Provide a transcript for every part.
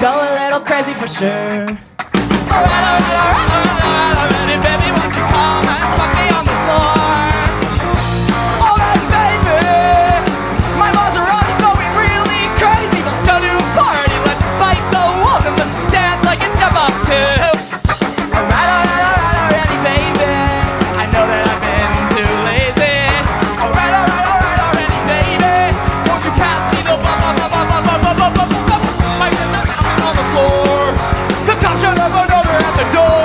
go a little crazy for sure. Alright, baby, won't you come and fuck me on the floor? Alright, baby, my Maserati's going really crazy. Let's go to a party, let's fight the walls and let's dance like it's step up to. Alright, baby, I know that I've been too lazy. Alright, baby, won't you pass me the my on the floor? The cops showed up over at the door,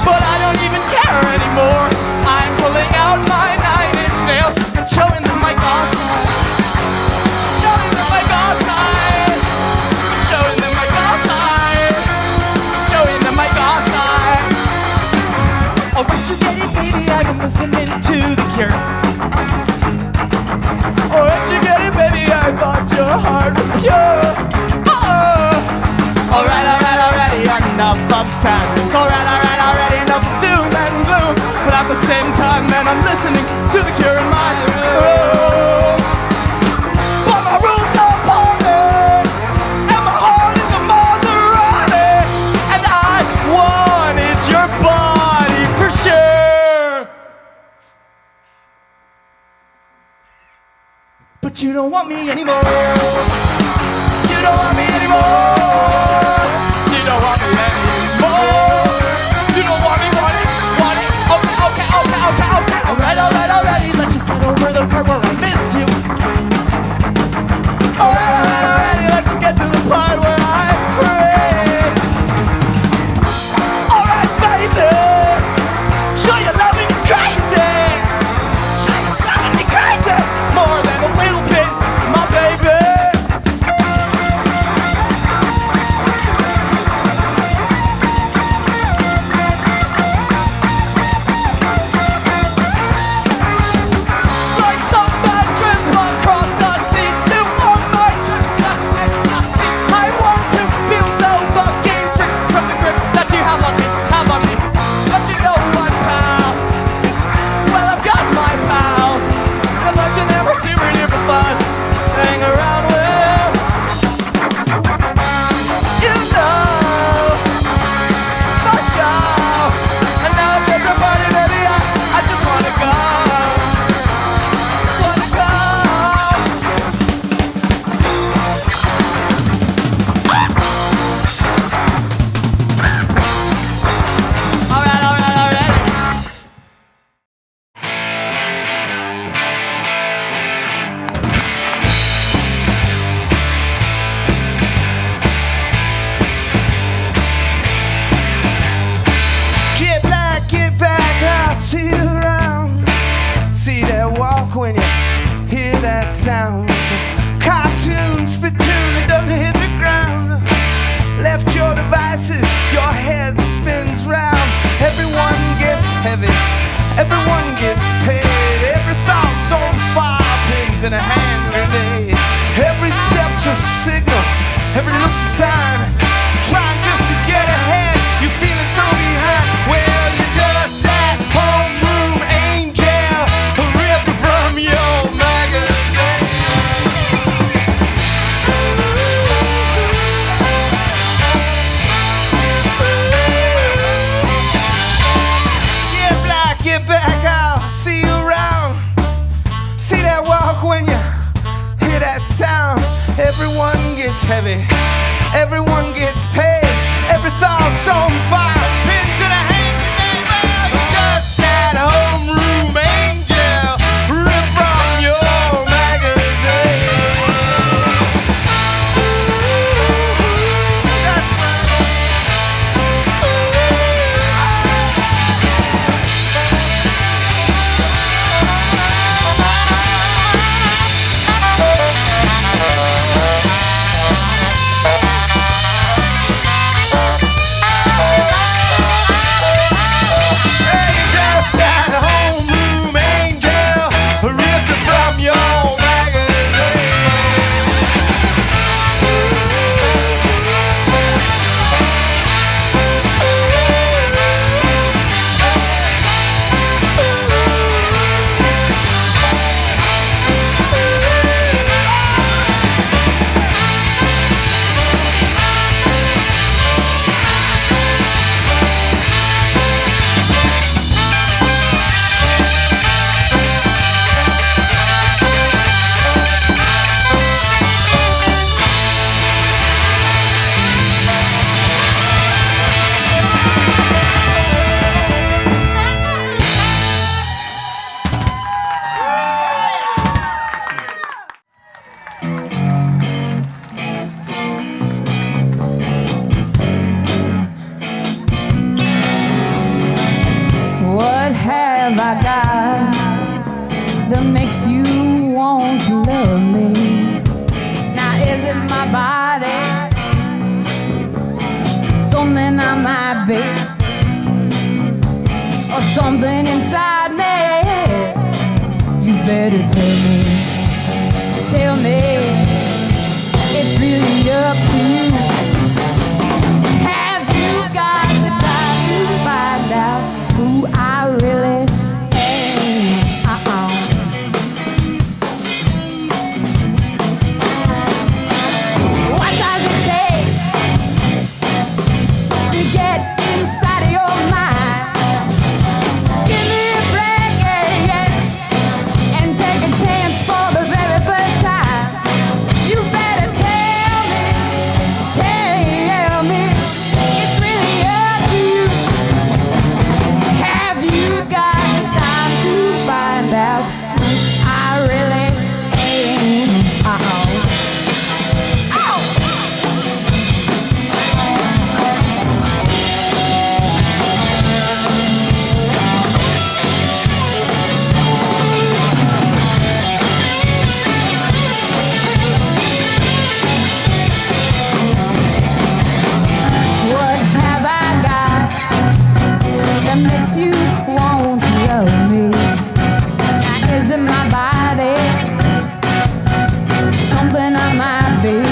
but I don't even care anymore. I'm pulling out my 9-inch nails and showing them my God side. Showing them my God side. Showing them my God side. Showing them my God side. Oh, what you getting, baby? I've been listening to The Cure. Oh, what you getting, baby? I thought your heart was pure. Alright, enough of sadness. Alright, enough of doom and gloom. But at the same time, man, I'm listening to The Cure in my room. But my room's a party, and my heart is a Maserati, and I wanted your body for sure. But you don't want me anymore. You don't want me anymore. You don't want me anymore. You don't want me, want it. Okay. Alright, let's just get over the part where I miss you. Alright, let's just get to the part where I pray. Alright, baby, show your loving is crazy. Show your loving me crazy. More than a little bit, my baby. When you hear that sound, it's a cartoon spittoon that doesn't hit the ground. Left your devices, your head spins round. Everyone gets heavy, everyone gets paid. Every thought's on fire, pins in a hand grenade. Every step's a signal, every look's a sign. Trying just to get ahead, you're feeling so behind. Well, you're just that homeroom angel, ripped from your magazine. Get black, get back, I'll see you around. See that walk when you hear that sound. Everyone gets heavy, everyone gets paid. Every thought's on fire, pins in a hand grenade. Well, you're just that homeroom angel, ripped from your magazine. you want to love me. Now is it my body? Something I might be, or something inside me? You better tell me. Tell me. It's really up to you. Have you got the time to find out who I really am? What does it take to get inside of your mind? Give me a break, and take a chance for the very first time. You better tell me, it's really up to you. Have you got the time to find out who I really am? What have I got that makes you want to love me? Is it my body? Something I might be,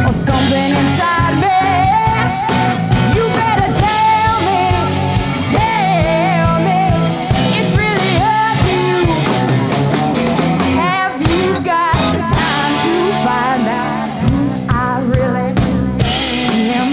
or something inside me? You better tell me. It's really up to you. Have you got the time to find out who I really am?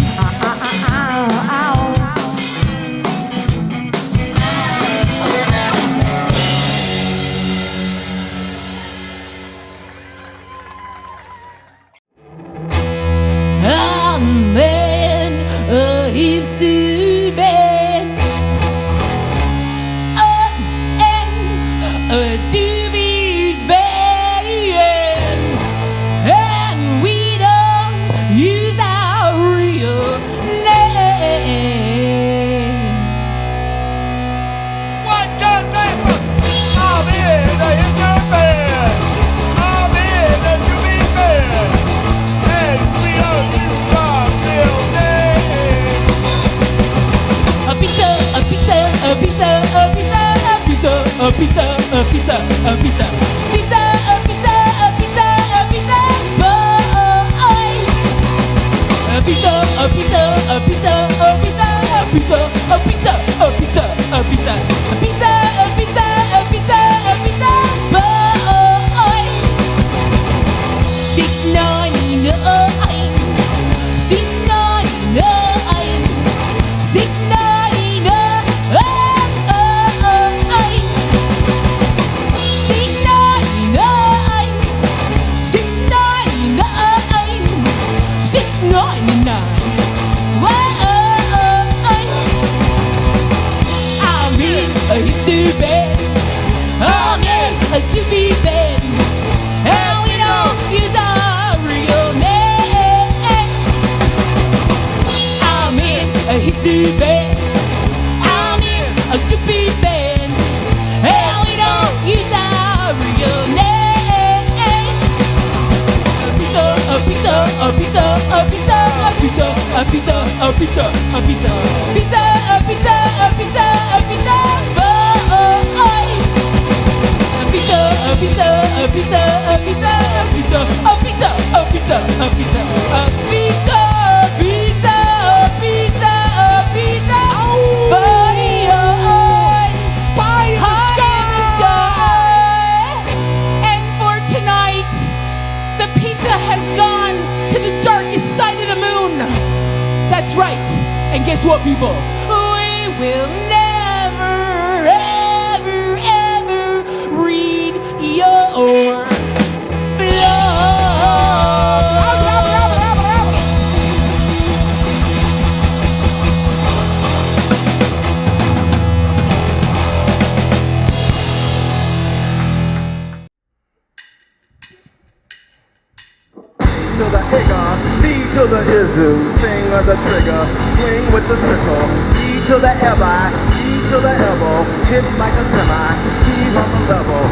Man, he's too bad. To be bad, and we don't use our real name. One, two, three, four. I'm in the bed. I'm in the to be bed. And we don't use our real name. A pizza, a pizza, a pizza, a pizza, a pizza, a pizza, a pizza, a pizza, pizza, a pizza, a pizza, a pizza, boy. A pizza, a pizza, a pizza, a pizza, a pizza, a pizza, a pizza, a pizza, a pizza, a pizza, a pizza, a pizza, boy. 699, 699, 699, 699. I'm in a hipster bed. I'm in a two-piece bed. And we don't use our real name. I'm in a hipster bed. I'm in a two-piece bed. And we don't use our real name. A pizza, a pizza, a pizza, a pizza, a pizza, a pizza, a pizza, pizza, a pizza, a pizza, a pizza, boy. A pizza, a pizza, a pizza, a pizza, a pizza, a pizza, a pizza, a pizza, a pizza, pizza, pizza, pizza, boy, Pie in the sky. And for tonight, the pizza has gone to the darkest side of the moon. That's right. And guess what, people? We will never, ever, ever read your To the igger, B to the izu, finger the trigger, swing with the sickle, E to the ebi, E to the elbow, hit like a semi, heave on the level,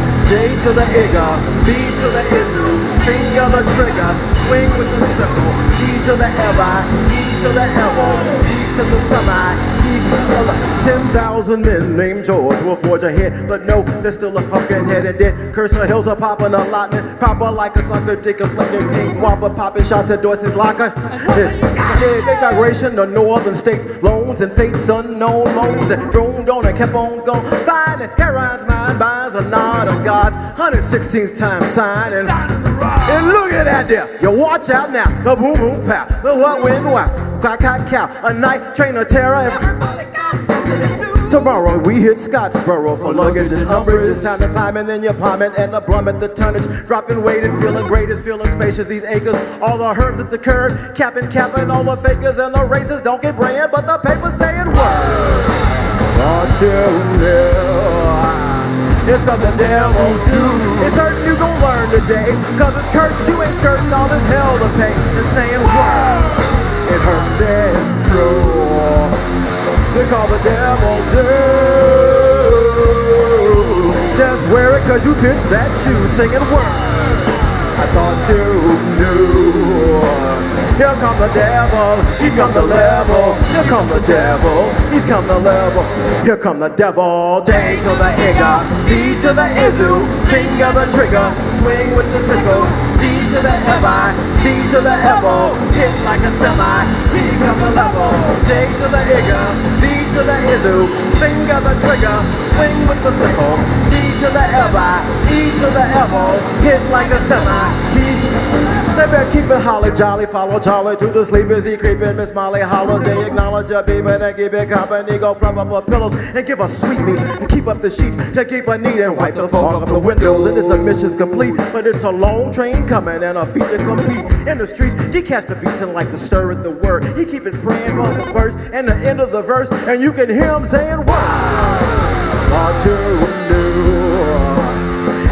to the Igga, B to the Izu, finger the trigger, swing with the sickle, E to the Evi, E to the Evo, E to the semi, E to the 10,000 men named George will forge ahead, but no, there's still a pumpkin-headed dead. Cursor hills are popping allotment, proper like a clunker, dick, a plucker, king, whopper, popping shots at Dorsey's locker. Yeah, big migration to northern states, loans and fates unknown, loans that droned on and kept on going. Finding Caroline's mind binds a nod of God's 116th time sign. And look at that there, you watch out now, the boom boom pow, the what wind wow, quack quack cow, a night train of terror. Tomorrow we hit Scottsboro for luggage and umbrage. It's time to climb and then you plummet and the plummet the tonnage. Dropping weight and feeling great, it's feeling spacious. These acres, all the herbs at the curb, capping all the fakers and the races don't get brand, but the papers saying word. Don't you know? It's cause the devil's due. It's certain you gon' learn today, cause it's curtain you ain't skirting all this hell to pay. And saying word, it hurts, that's true. They call the devil's due. Just wear it cause you fit that shoe. Singing word, I thought you knew. Here come the devil, he's come the level. Here come the devil, he's come the level. Here come the devil, J to the Igga, B to the Izu, finger the trigger, swing with the sickle, D to the Evi, D to the Evo, hit like a semi, here come the level, J to the Igga, B to the Izu, finger the trigger, swing with the sickle, D to the Evi, E to the Evo, hit like a semi, they better keep it holly jolly, follow Charlie to the sleep as he creeping. Miss Molly Holiday, acknowledge your baby and give it company. Go fluff up her pillows and give her sweet meats and keep up the sheets to keep her neat and wipe the fog off the windows. And this mission's complete, but it's a long train coming and a feet to compete in the streets. He catch the beats and like to stir at the word. He keep it praying on the verse and the end of the verse, and you can hear him saying word. Thought you knew.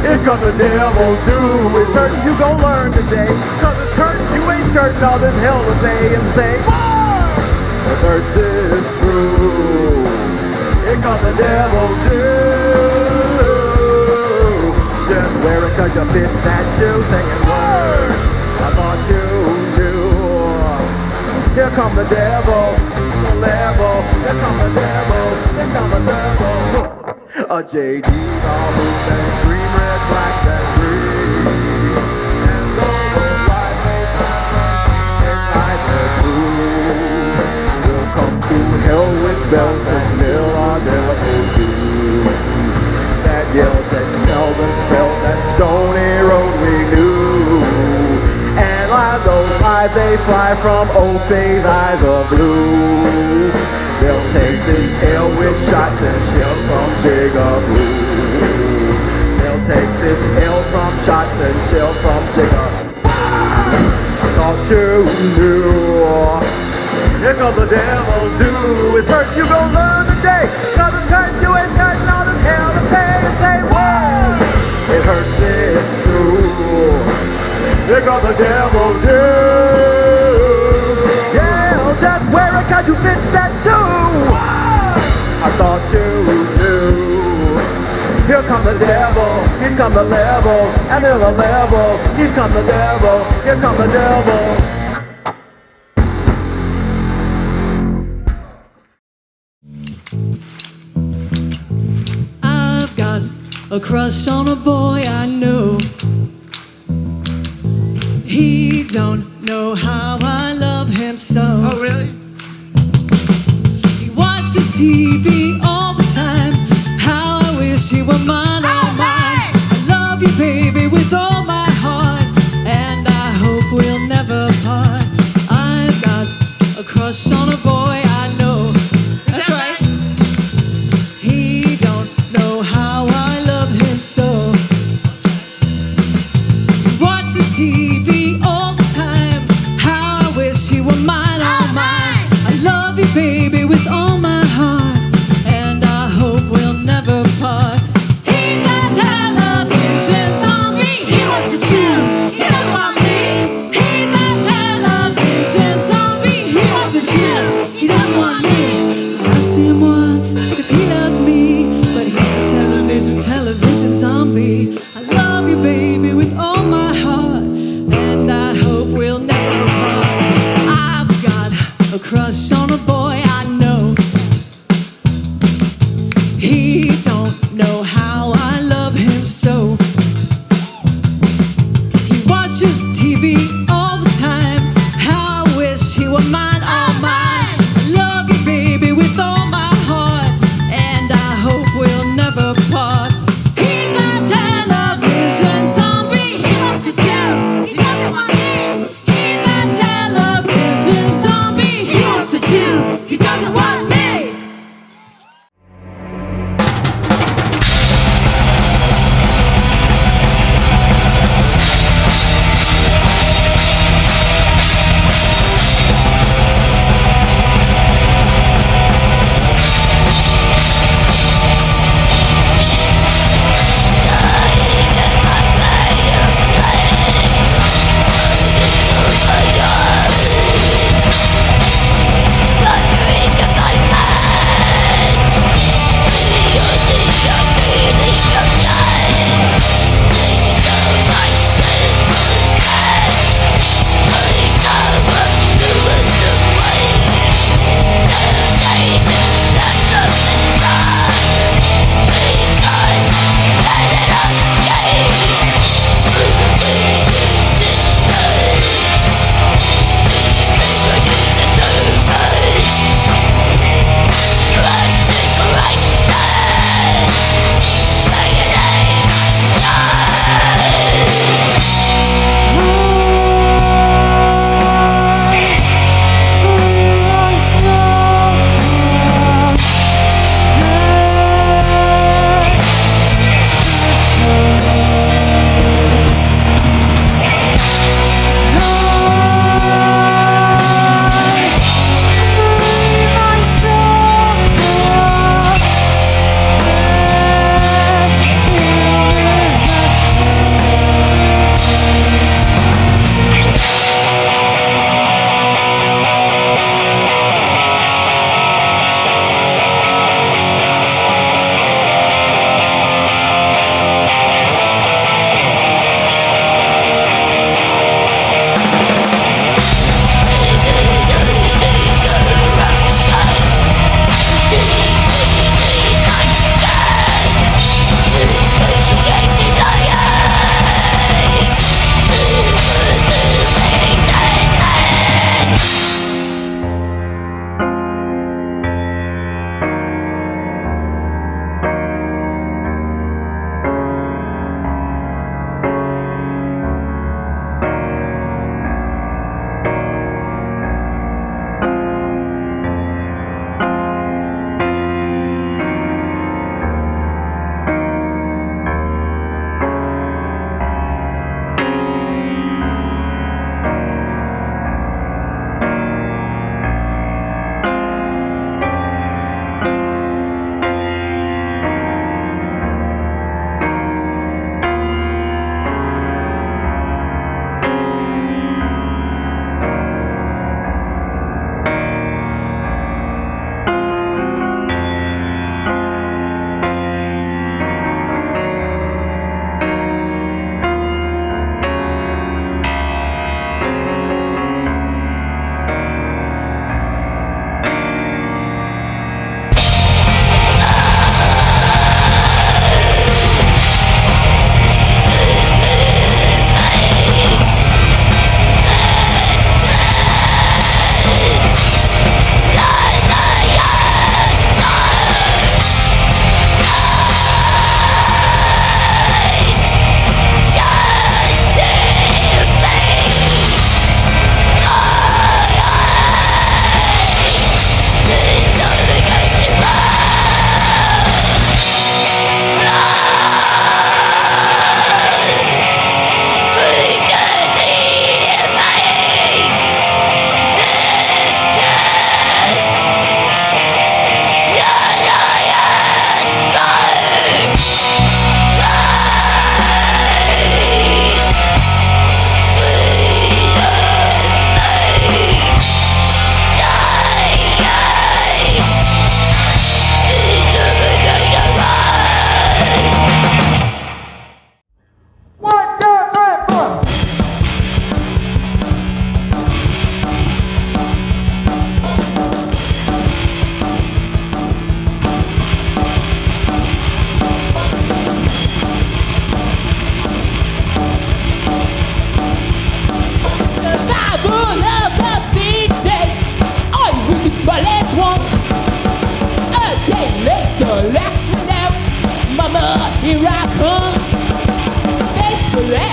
It's cause the devil's due. It's certain you gon' learn today, cause it's curtain you ain't skirting all this hell to pay. And say the thirst is true. Here come the devil's due. Just wear it cause you fit that shoe. Singing word, I thought you knew. Here come the devil, the level. Here come the devil, here come the devil. A JD, all loose and scream, red, black, and green. And those who ride may pass and ride the truth. We'll come through hell with bells that mill our devils do. That yell, that Sheldon spelled that stony road we knew. And like those lies they fly from old phase eyes of blue. They'll take this L with shots and shells from Jigaboo. They'll take this L from shots and shells from Jigaboo. I thought you knew. Here comes the devil's due. It's certain you gon' learn today, cause it's curtain you ain't skirting all this hell to pay. And say word, it hurts, it's true. Here comes the devil's due. Just wear it cause you fit that shoe. I thought you knew. Here come the devil, he's come the level. And in the level, he's come the devil. Here come the devil. I've got a crush on a boy I know. He don't know how I love him so. Oh, really? He watches TV all the time. How I wish he were mine, oh mine. I love you, baby, with all my heart, and I hope we'll never part. I've got a crush on a boy I know. That's right. He don't know how I love him so. He watches TV all the time. How I wish he were mine, oh mine. I love you, baby, with all my heart, and I hope we'll never part. He's on television, zombie. He wants to chew. He doesn't want me. He's on television, zombie. He wants to chew.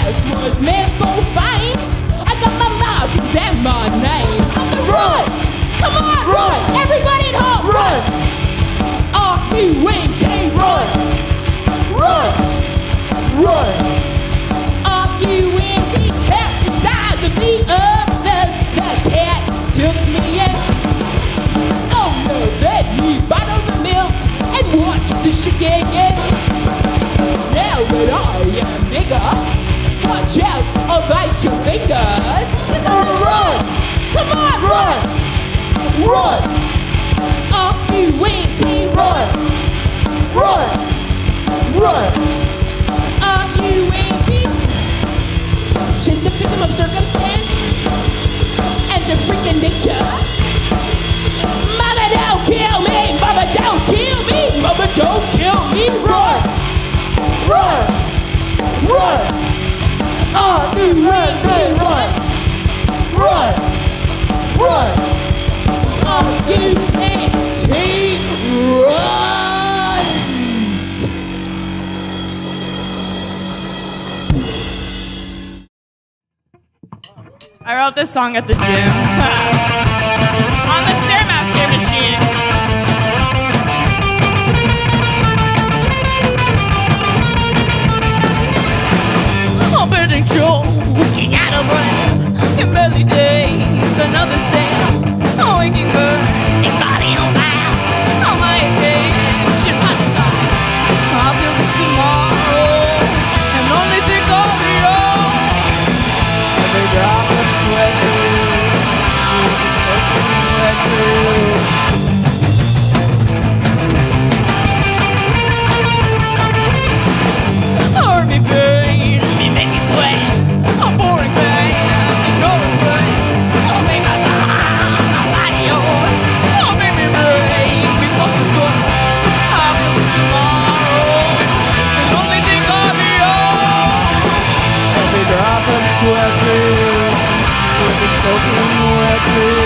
dress was meant for fame. I got my markings and my name. Run! Come on, run! Everybody at home, run! R-U-N-T, run! Run! Run! R-U-N-T, half the size of the others. The cat took me in. Oh no, let me bottles of milk and watch the shenanigans. Now that I am nigga, watch out, I'll bite your fingers. 'Cause I'm gonna run! Come on, run! Run! R-U-N-T, run! Run! Run! R-U-N-T. Just a victim of circumstance and the freaking nature. Mama, don't kill me! Mama, don't kill me! Mama, don't kill me! Run! Run! Run! R-U-N-T, run! Run! Run! R-U-N-T, run! I wrote this song at the gym. On the Stairmaster machine. I'm burning choking out of breath. Your belly days, another sale. A waking burning body on fire. On my head, shit my desire. I'll feel this tomorrow and only think of you. Every drop of sweat soaking wet through. Hurt me, pain, me make me sweat. I'm boring, pain, ignoring pain. Oh, make my body yours. Oh, make me break, me fucking sore. I'll feel this tomorrow and only think of you. Every drop of sweat soaking wet through.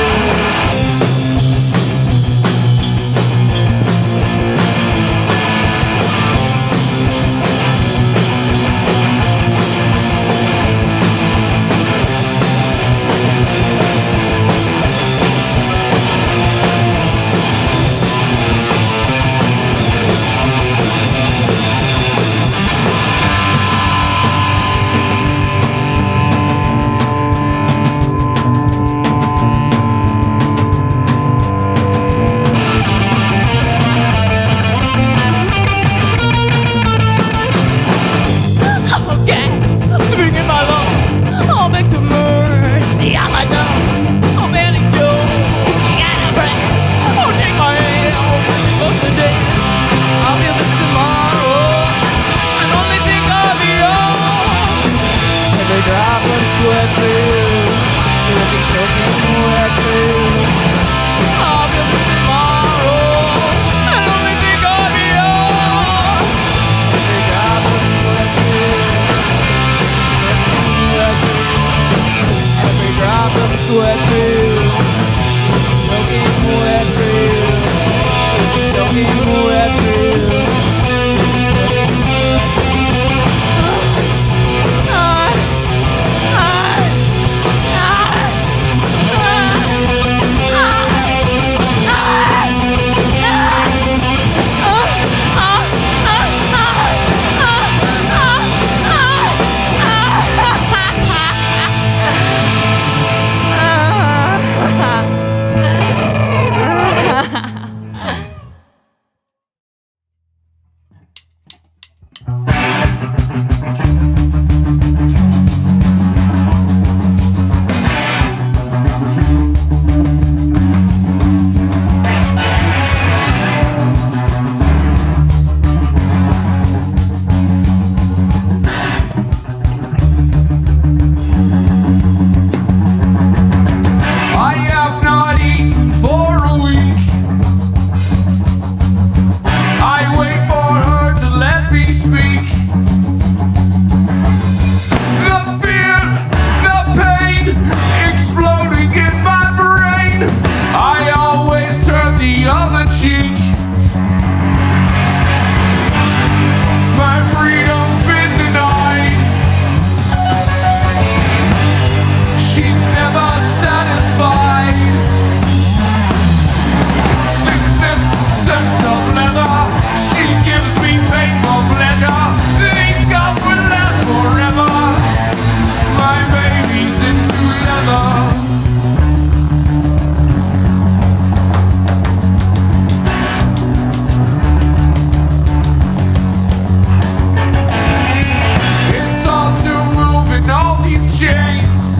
these chains.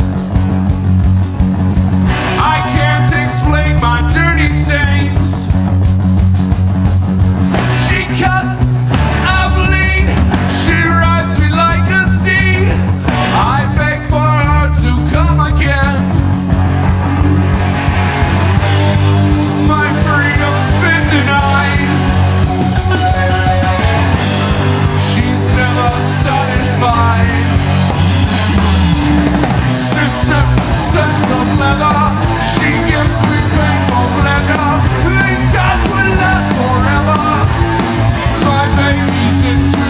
I can't explain my dirty stains. She cuts, I bleed. She rides me like a steed. I beg for her to come again. My freedom's been denied. She's never satisfied. Sniff, sniff, scent of leather. She gives me painful pleasure. These scars will last forever. My baby's into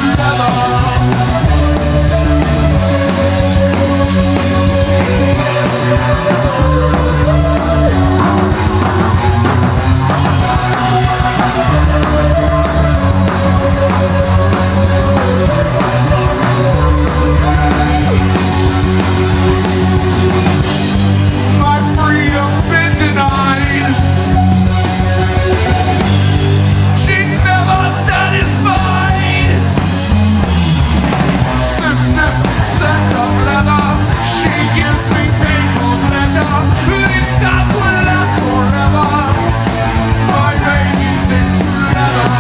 my freedom's been denied. She's never satisfied. Sniff, sniff, scent of leather. She gives me painful pleasure. These scars will last forever. My baby's into leather.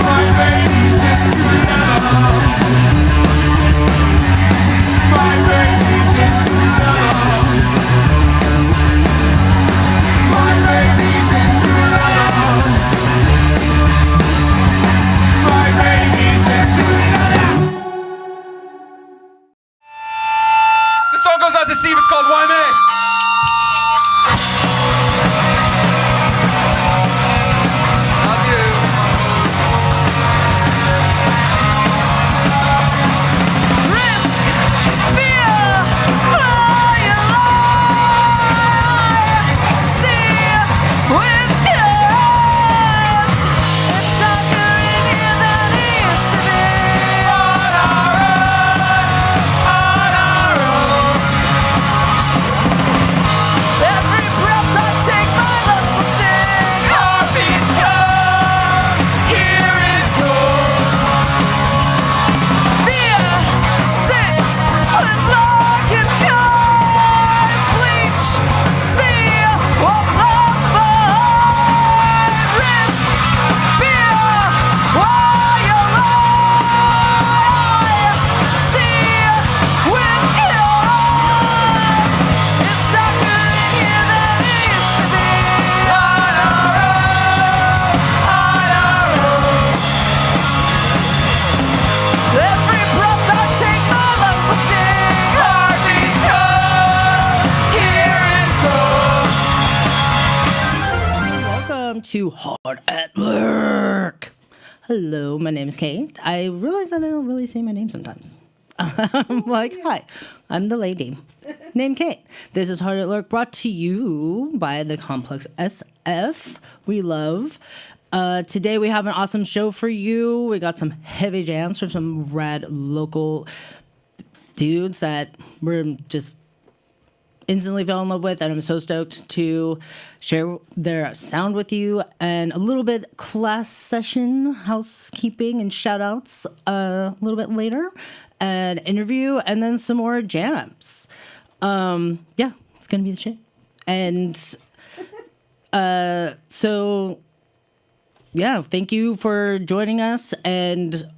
My baby's into leather. My baby's into leather. My baby's into leather. My baby's into leather. This song goes out to Steve. It's called Why Me? Love you. Welcome to Hard at Lurk. Hello, my name is Kate. I realize that I don't really say my name sometimes. I'm like, hi, I'm the lady named Kate. This is Hard at Lurk, brought to you by the Complex SF. We love. Today we have an awesome show for you. We got some heavy jams from some rad local dudes that we're just instantly fell in love with, and I'm so stoked to share their sound with you, and a little bit class session, housekeeping, and shout outs a little bit later, an interview, and then some more jams. Yeah, it's gonna be the shit. And so yeah, thank you for joining us, and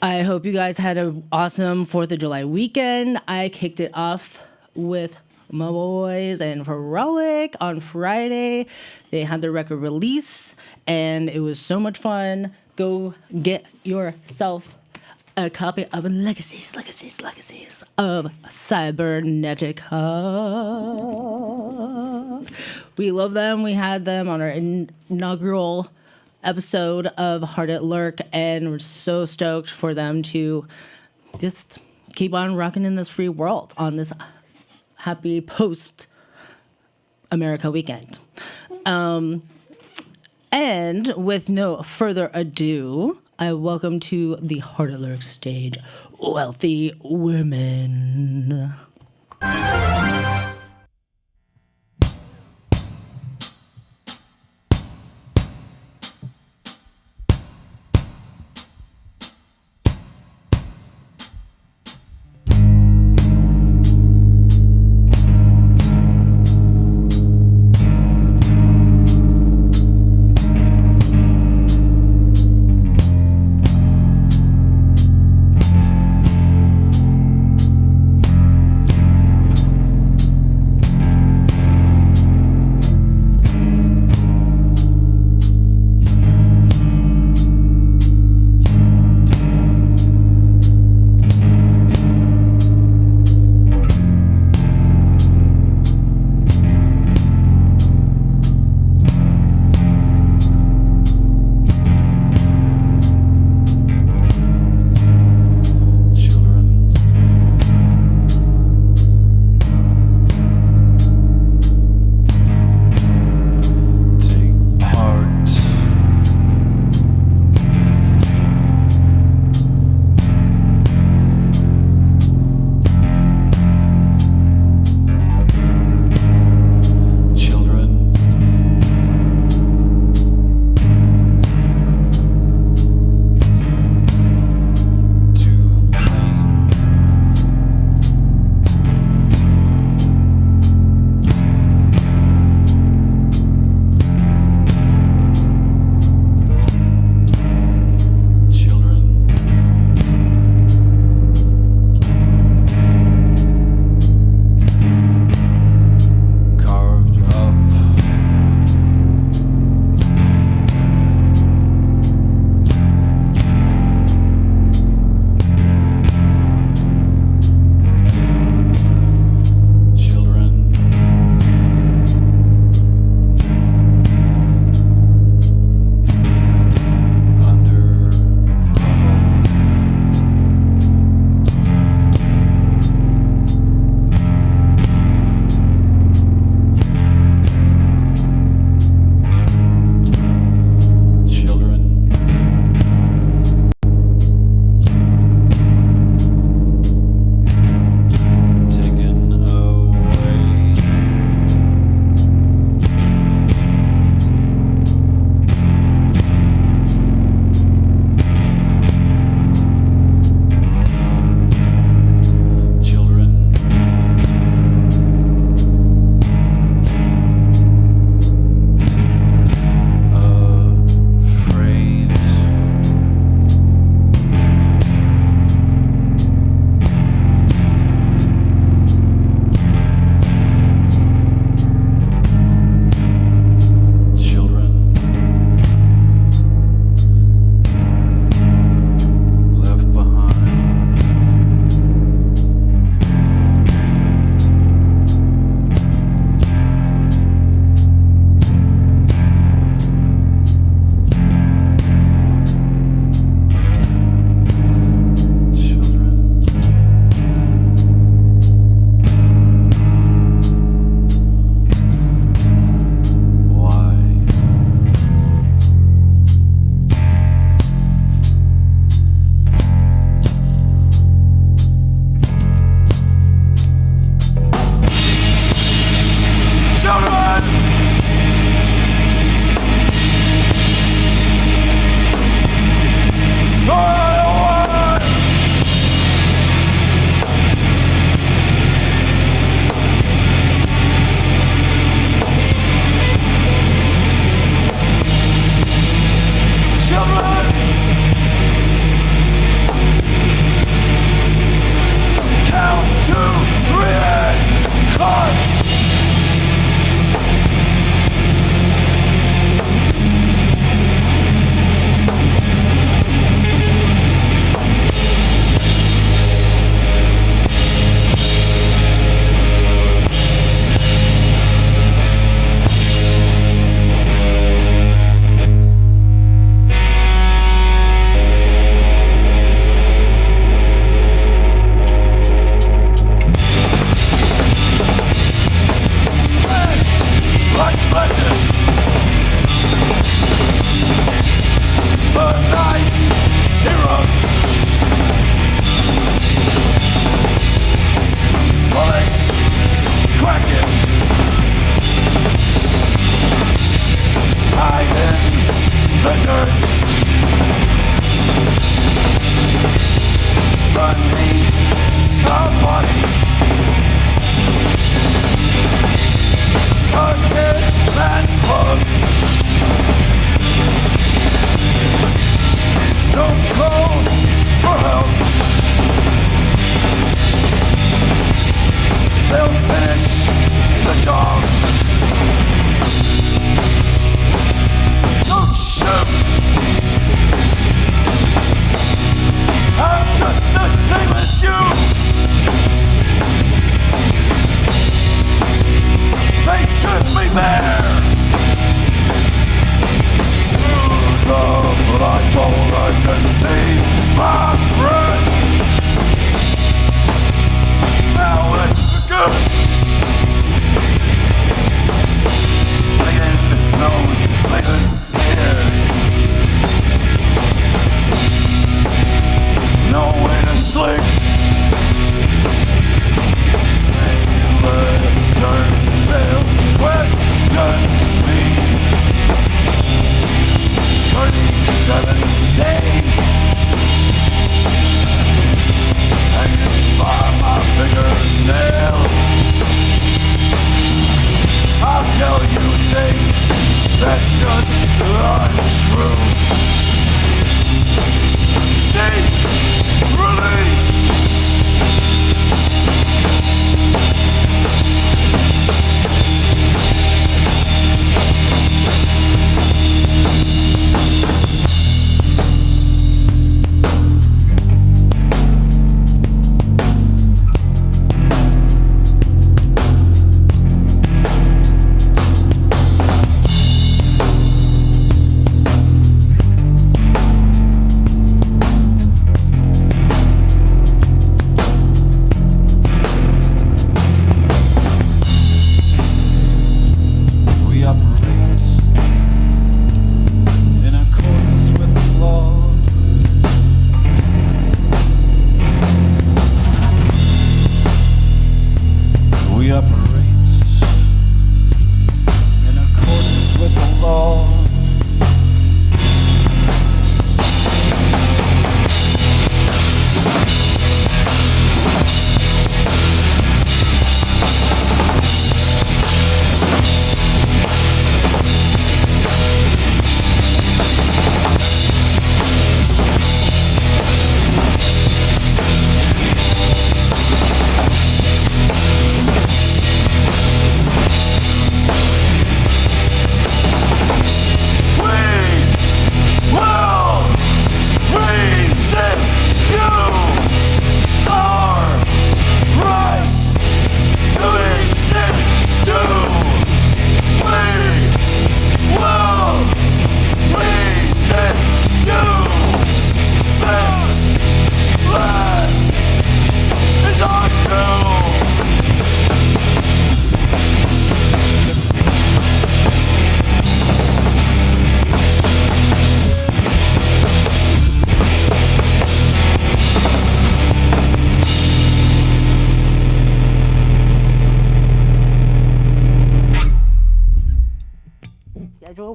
I hope you guys had an awesome 4th of July weekend. I kicked it off with my boys and Frolic on Friday. They had their record release, and it was so much fun. Go get yourself a copy of Legacies of Cybernetica. We love them. We had them on our inaugural episode of Hard at Lurk, and we're so stoked for them to just keep on rocking in this free world on this happy post America weekend. And with no further ado, I welcome to the Hard at Lurk stage Wealthy Women.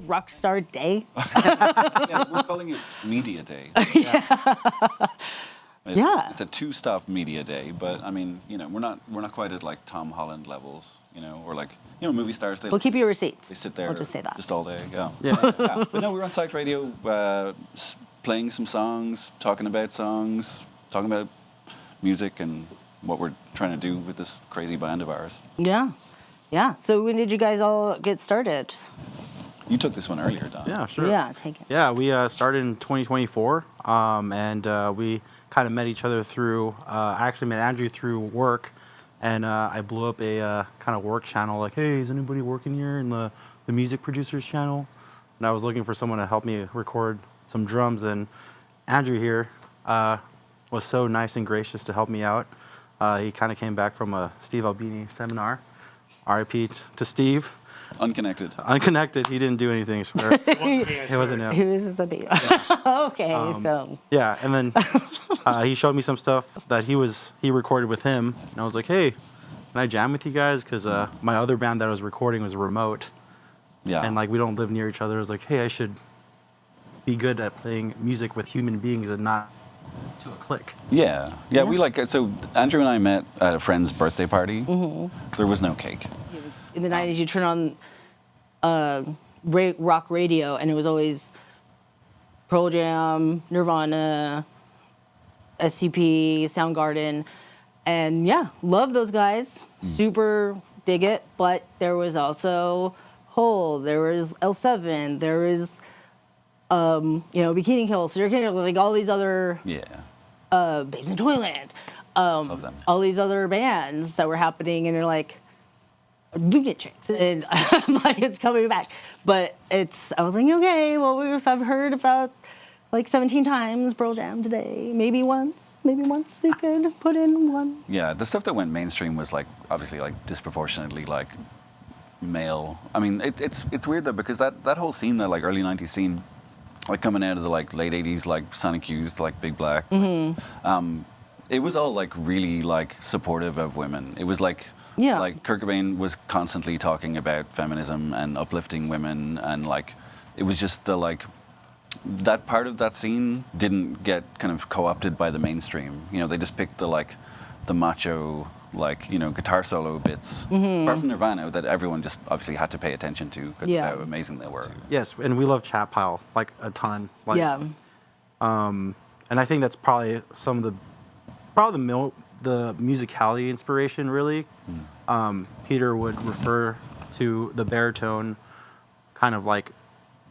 Rockstar Day? Yeah, we're calling it Media Day. Yeah. It's a two-stop media day, but I mean, you know, we're not quite at like Tom Holland levels, you know, or like, you know, movie stars. We'll keep your receipts. They sit there. We'll just say that. Just all day. Yeah. Yeah. But no, we're on Site Radio, playing some songs, talking about music and what we're trying to do with this crazy band of ours. Yeah. Yeah. So when did you guys all get started? You took this one earlier, Don. Yeah, sure. Yeah, take it. Yeah, we started in 2024, and we kind of met each other through. I actually met Andrew through work, and I blew up a kind of work channel. Like, hey, is anybody working here in the music producers channel? And I was looking for someone to help me record some drums, and Andrew here was so nice and gracious to help me out. He kind of came back from a Steve Albini seminar. R.I.P. to Steve. Unconnected. Unconnected. He didn't do anything. I swear. He wasn't him. He was the baby. Okay, so. Yeah, and then he showed me some stuff that he recorded with him, and I was like, hey, can I jam with you guys? Because my other band that I was recording was remote. Yeah. And like we don't live near each other. I was like, hey, I should be good at playing music with human beings and not to a click. Yeah. We like, so Andrew and I met at a friend's birthday party. Mm-hmm. There was no cake. In the 90s, you turn on rock radio, and it was always Pearl Jam, Nirvana, SCP, Soundgarden, and yeah, love those guys. Super dig it. But there was also Hole, there was L7, there was Bikini Kill, Serial Killer, like all these other Babes in Toyland, Love them. all these other bands that were happening, and they're like. Lunatic Chicks, and I'm like, it's coming back. But I was like, okay, well, I've heard about like 17 times Pearl Jam today. Maybe once they could put in one. Yeah, the stuff that went mainstream was like, obviously like disproportionately like male. I mean, it's weird though, because that whole scene, that like early 90s scene, like coming out of the like late 80s, like Sonic Youth, like Big Black, it was all like really like supportive of women. It was like, yeah. Like Kurt Cobain was constantly talking about feminism and uplifting women, and like it was just the like that part of that scene didn't get kind of co-opted by the mainstream. You know, they just picked the like the macho like, you know, guitar solo bits, apart from Nirvana, that everyone just obviously had to pay attention to because of how amazing they were. Yes, and we love Chat Pile like a ton. Like, and I think that's probably some of the musicality inspiration, really. Peter would refer to the baritone kind of like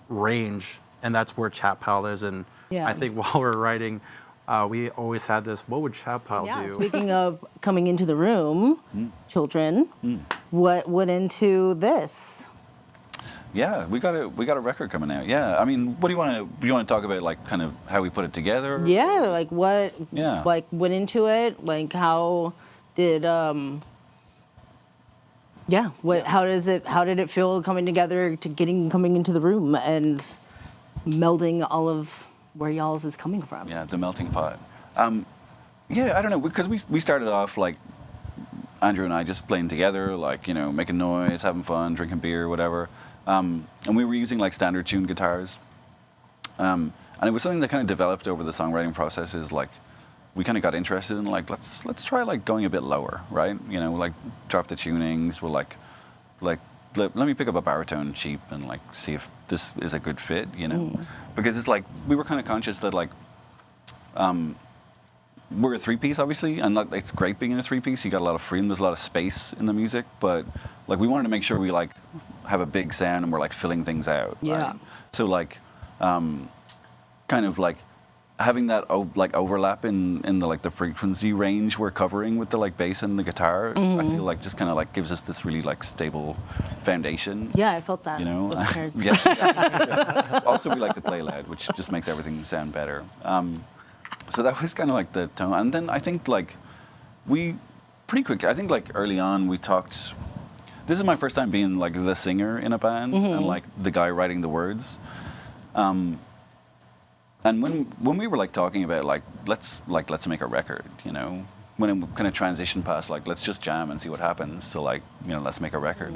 range, and that's where Chat Pile is. And I think while we're writing, we always had this, what would Chat Pile do? Speaking of coming into the room, children, what went into this? Yeah, we got a record coming out. Yeah, I mean, what do you want to talk about? Like, kind of how we put it together? Yeah, like what? Yeah. Like went into it. Like how did How did it feel coming together coming into the room and melding all of where y'all's is coming from? Yeah, the melting pot. Yeah, I don't know, because we started off like Andrew and I just playing together, like, you know, making noise, having fun, drinking beer, whatever. And we were using like standard tuned guitars. And it was something that kind of developed over the songwriting process. Is like, we kind of got interested in like, let's try like going a bit lower, right? You know, like drop the tunings. We'll like let me pick up a baritone cheap and like see if this is a good fit, you know? Because it's like, we were kind of conscious that like, we're a three-piece, obviously, and like, it's great being in a three-piece. You got a lot of freedom. There's a lot of space in the music, but like we wanted to make sure we like have a big sound and we're like filling things out. Yeah. Right? So like, kind of like having that like overlap in the like the frequency range we're covering with the like bass and the guitar. I feel like just kind of like gives us this really like stable foundation. Yeah, I felt that. You know. Yeah. Also, we like to play loud, which just makes everything sound better. So that was kind of like the tone. And then I think like we pretty quickly, I think like early on we talked, this is my first time being like the singer in a band and like the guy writing the words. And when we were like talking about like let's make a record, you know, when it kind of transitioned past like let's just jam and see what happens to like let's make a record.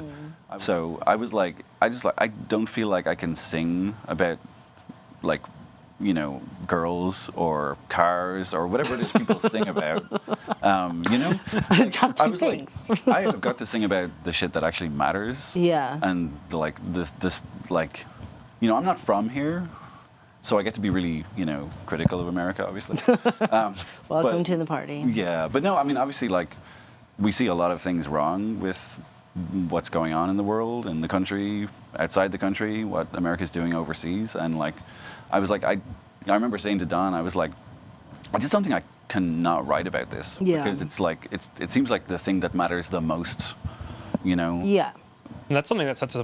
So I was like I don't feel like I can sing about like girls or cars or whatever it is people sing about. Top two I was like things. I have got to sing about the shit that actually matters. Yeah. And like this like I'm not from here. So I get to be really, critical of America, obviously. Welcome to the party. Yeah, but no, I mean, obviously, like, we see a lot of things wrong with what's going on in the world, in the country, outside the country, what America's doing overseas, and like, I was like, I remember saying to Don, I was like, I just don't think I cannot write about this because it's like it seems like the thing that matters the most, Yeah. And that's something that sets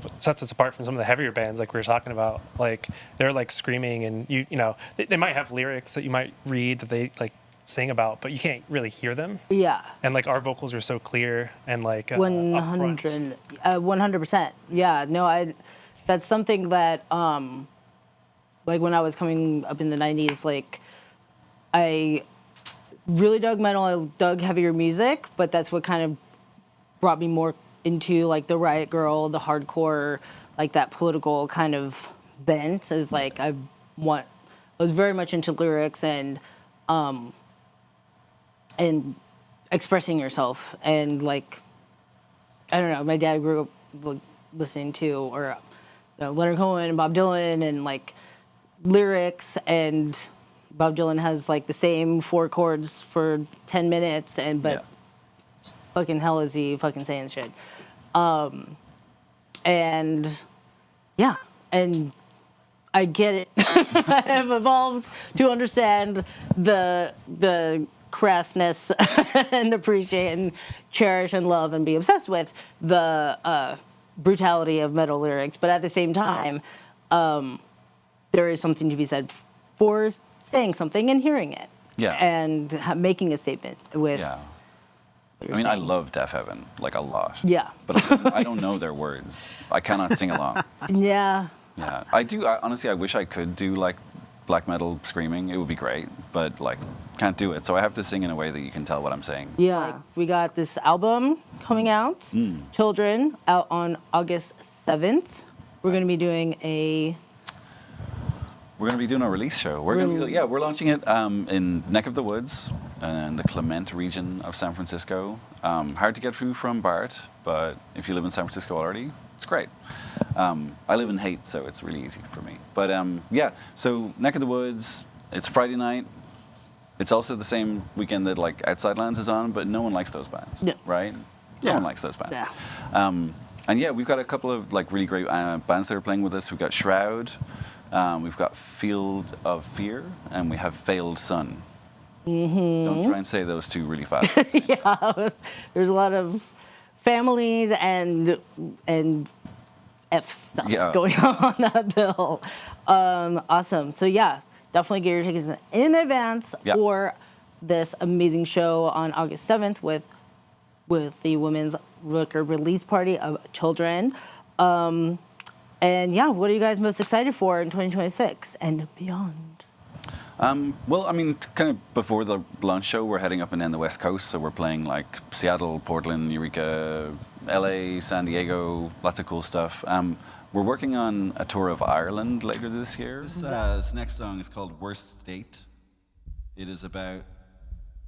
us apart from some of the heavier bands like we were talking about. Like they're like screaming and they might have lyrics that you might read that they like sing about, but you can't really hear them. Yeah. And like our vocals are so clear and like 100%. 100%. Yeah. No, that's something that like when I was coming up in the 90s, like I really dug metal, I dug heavier music, but that's what kind of brought me more into like the Riot Girl, the hardcore, like that political kind of bent. Is like I was very much into lyrics and expressing yourself, and like I don't know, my dad grew up like, listening to Leonard Cohen and Bob Dylan and like lyrics, and Bob Dylan has like the same 4 chords for 10 minutes but fucking hell is he fucking saying shit. And yeah, and I get it. I have evolved to understand the crassness and appreciate and cherish and love and be obsessed with the brutality of metal lyrics. But at the same time, there is something to be said for saying something and hearing it. Yeah. And making a statement with... Yeah. I mean, I love Deaf Heaven, like a lot. Yeah. But I don't know their words. I cannot sing along. Yeah. Yeah. Honestly, I wish I could do like black metal screaming. It would be great, but like, can't do it. So I have to sing in a way that you can tell what I'm saying. Yeah. We got this album coming out, Children, out on August 7th. We're going to be doing a release show. We're launching it in Neck of the Woods in the Clement region of San Francisco. Hard to get through from BART, but if you live in San Francisco already, it's great. I live in Haight, so it's really easy for me. But so Neck of the Woods, it's Friday night. It's also the same weekend that like Outside Lands is on, but no one likes those bands, right? No one likes those bands. Yeah. And yeah, we've got a couple of like really great bands that are playing with us. We've got Shroud, we've got Field of Fear, and we have Failed Sun. Mm-hmm. Don't try and say those two really fast. Yeah, there's a lot of families and F stuff going on that bill. Awesome. So yeah, definitely get your tickets in advance for this amazing show on August 7th with the Women's Record release party of Children. And yeah, what are you guys most excited for in 2026 and beyond? Well, I mean, kind of before the launch show, we're heading up and down the West Coast, so we're playing like Seattle, Portland, Eureka, LA, San Diego, lots of cool stuff. We're working on a tour of Ireland later this year. This next song is called Worst Date. It is about,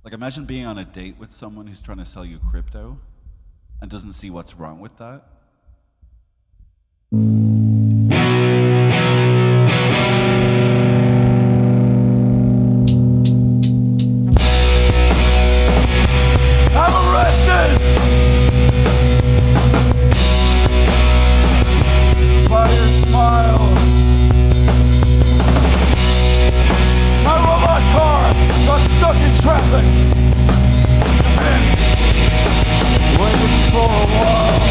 like, imagine being on a date with someone who's trying to sell you crypto and doesn't see what's wrong with that. I'm arrested by your smile. My robot car got stuck in traffic. Been waiting for a while.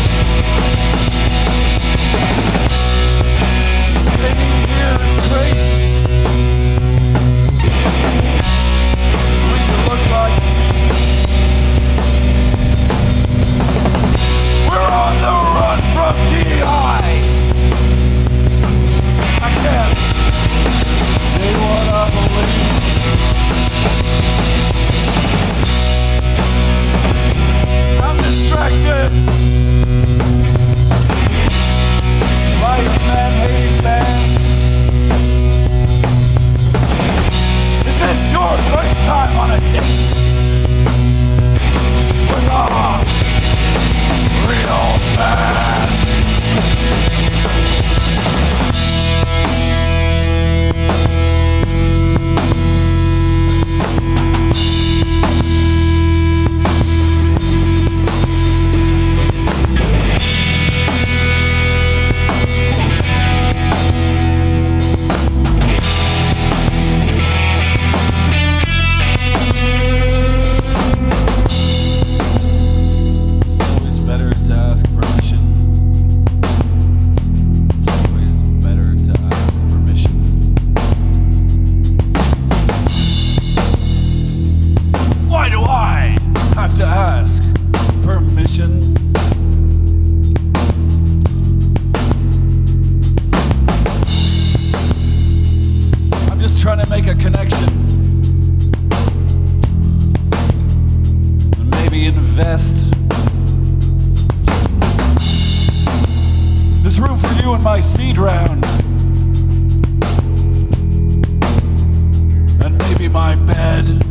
my bed.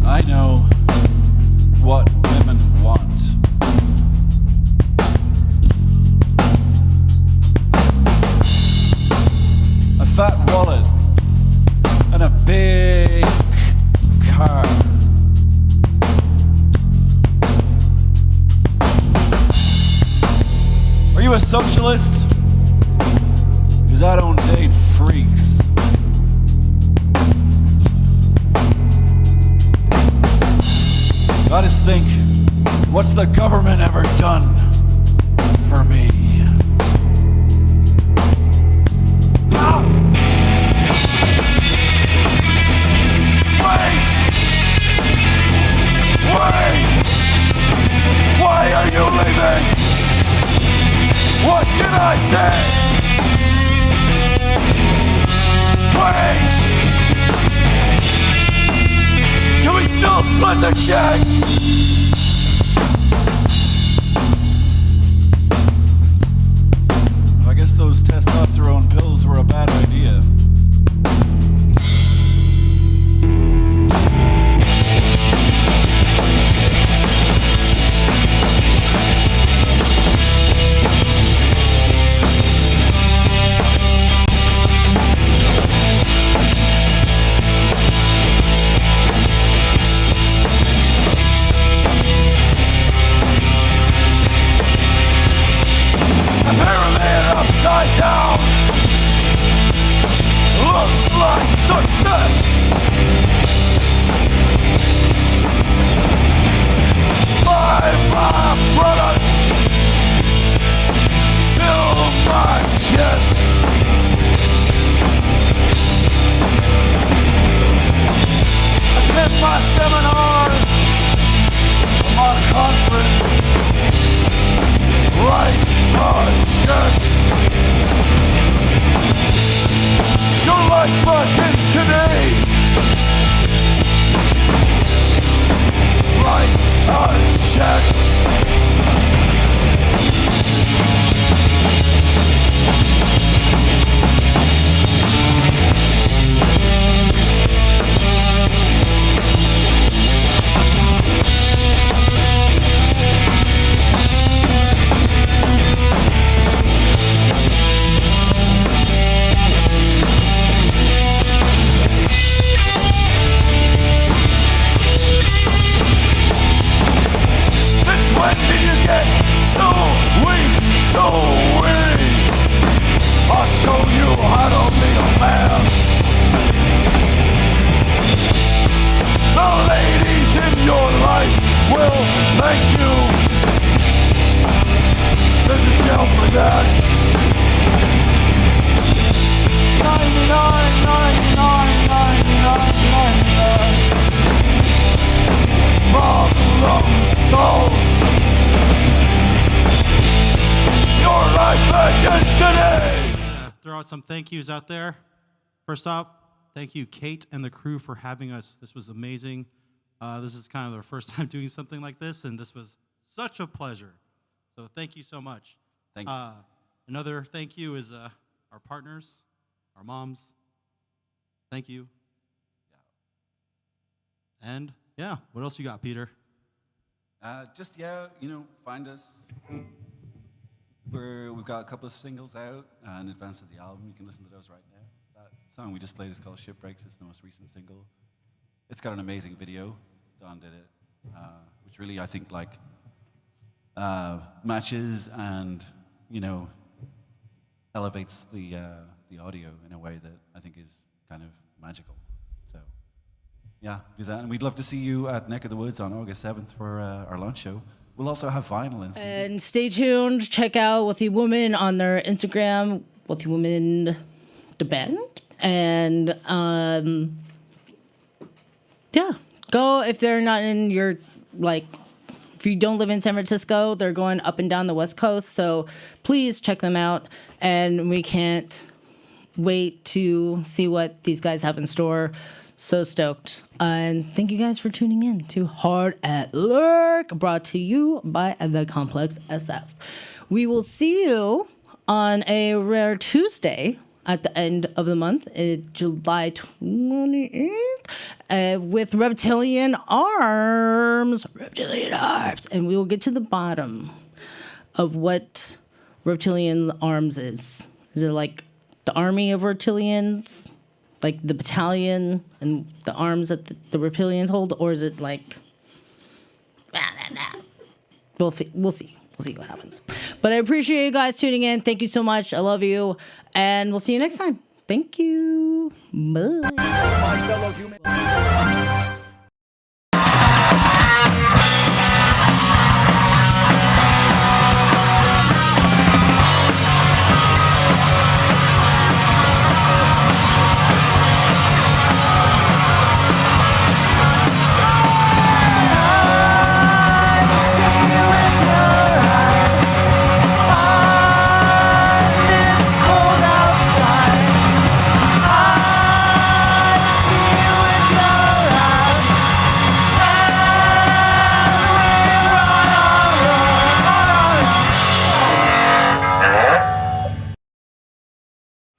I know what women want. A fat wallet and a big car. Are you a socialist? Because I don't date freaks. I just think, what's the government ever done for me? Ah! Wait! Wait! Why are you leaving? What did I say? Wait! Can we still split the check? I guess those testosterone pills were a bad idea. Pyramid upside down looks like success. My products fill my chest. Attend my seminar, my conference, write a check. Your life begins today. Write a check. When did you get so weak, so weary? I'll show you how to be a man. The ladies in your life will thank you. There's a jail for that. 99, 99, 99, 99. Problem solved. Your life begins today. Throw out some thank yous out there. First off, thank you, Kate and the crew, for having us. This was amazing. This is kind of our first time doing something like this, and this was such a pleasure. So thank you so much. Thank you. Another thank you is our partners, our moms. Thank you. And yeah, what else you got, Peter? Find us. We've got a couple of singles out in advance of the album. You can listen to those right now. That song we just played is called Shipwrecks. It's the most recent single. It's got an amazing video. Don did it, which really I think matches and elevates the audio in a way that I think is kind of magical. So yeah, do that. And we'd love to see you at Neck of the Woods on August 7th for our launch show. We'll also have vinyl and CD. And stay tuned. Check out Wealthy Woman on their Instagram, Wealthy Woman, the band. And yeah, go if they're not in your if you don't live in San Francisco, they're going up and down the West Coast. So please check them out. And we can't wait to see what these guys have in store. So stoked. And thank you guys for tuning in to Hard at Lurk, brought to you by the Complex SF. We will see you on a rare Tuesday at the end of the month, July 28th, with Reptilian Arms. Reptilian Arms. And we will get to the bottom of what Reptilian Arms is. Is it like the army of reptilians? Like the battalion and the arms that the reptilians hold? Or is it like... We'll see. We'll see what happens. But I appreciate you guys tuning in. Thank you so much. I love you. And we'll see you next time. Thank you. Bye. My fellow human.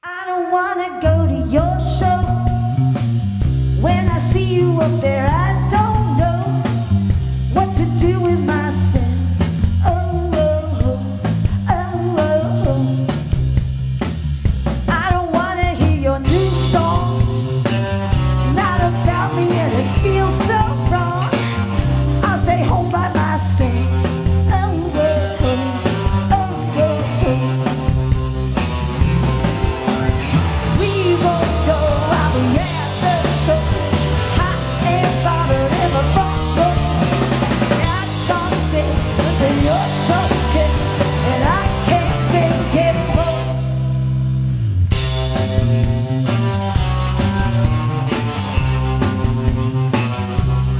I don't wanna go to your show. When I see you up there, I don't know what to do with myself. Oh, oh, oh, oh, oh, oh. I don't wanna hear your new song. It's not about me and it feels so wrong. I'll stay home by myself. Oh, oh, oh, oh, oh, oh. We won't go out the after show. Hot and bothered in the front row. I talk big, but then your choice get, and I can't think anymore.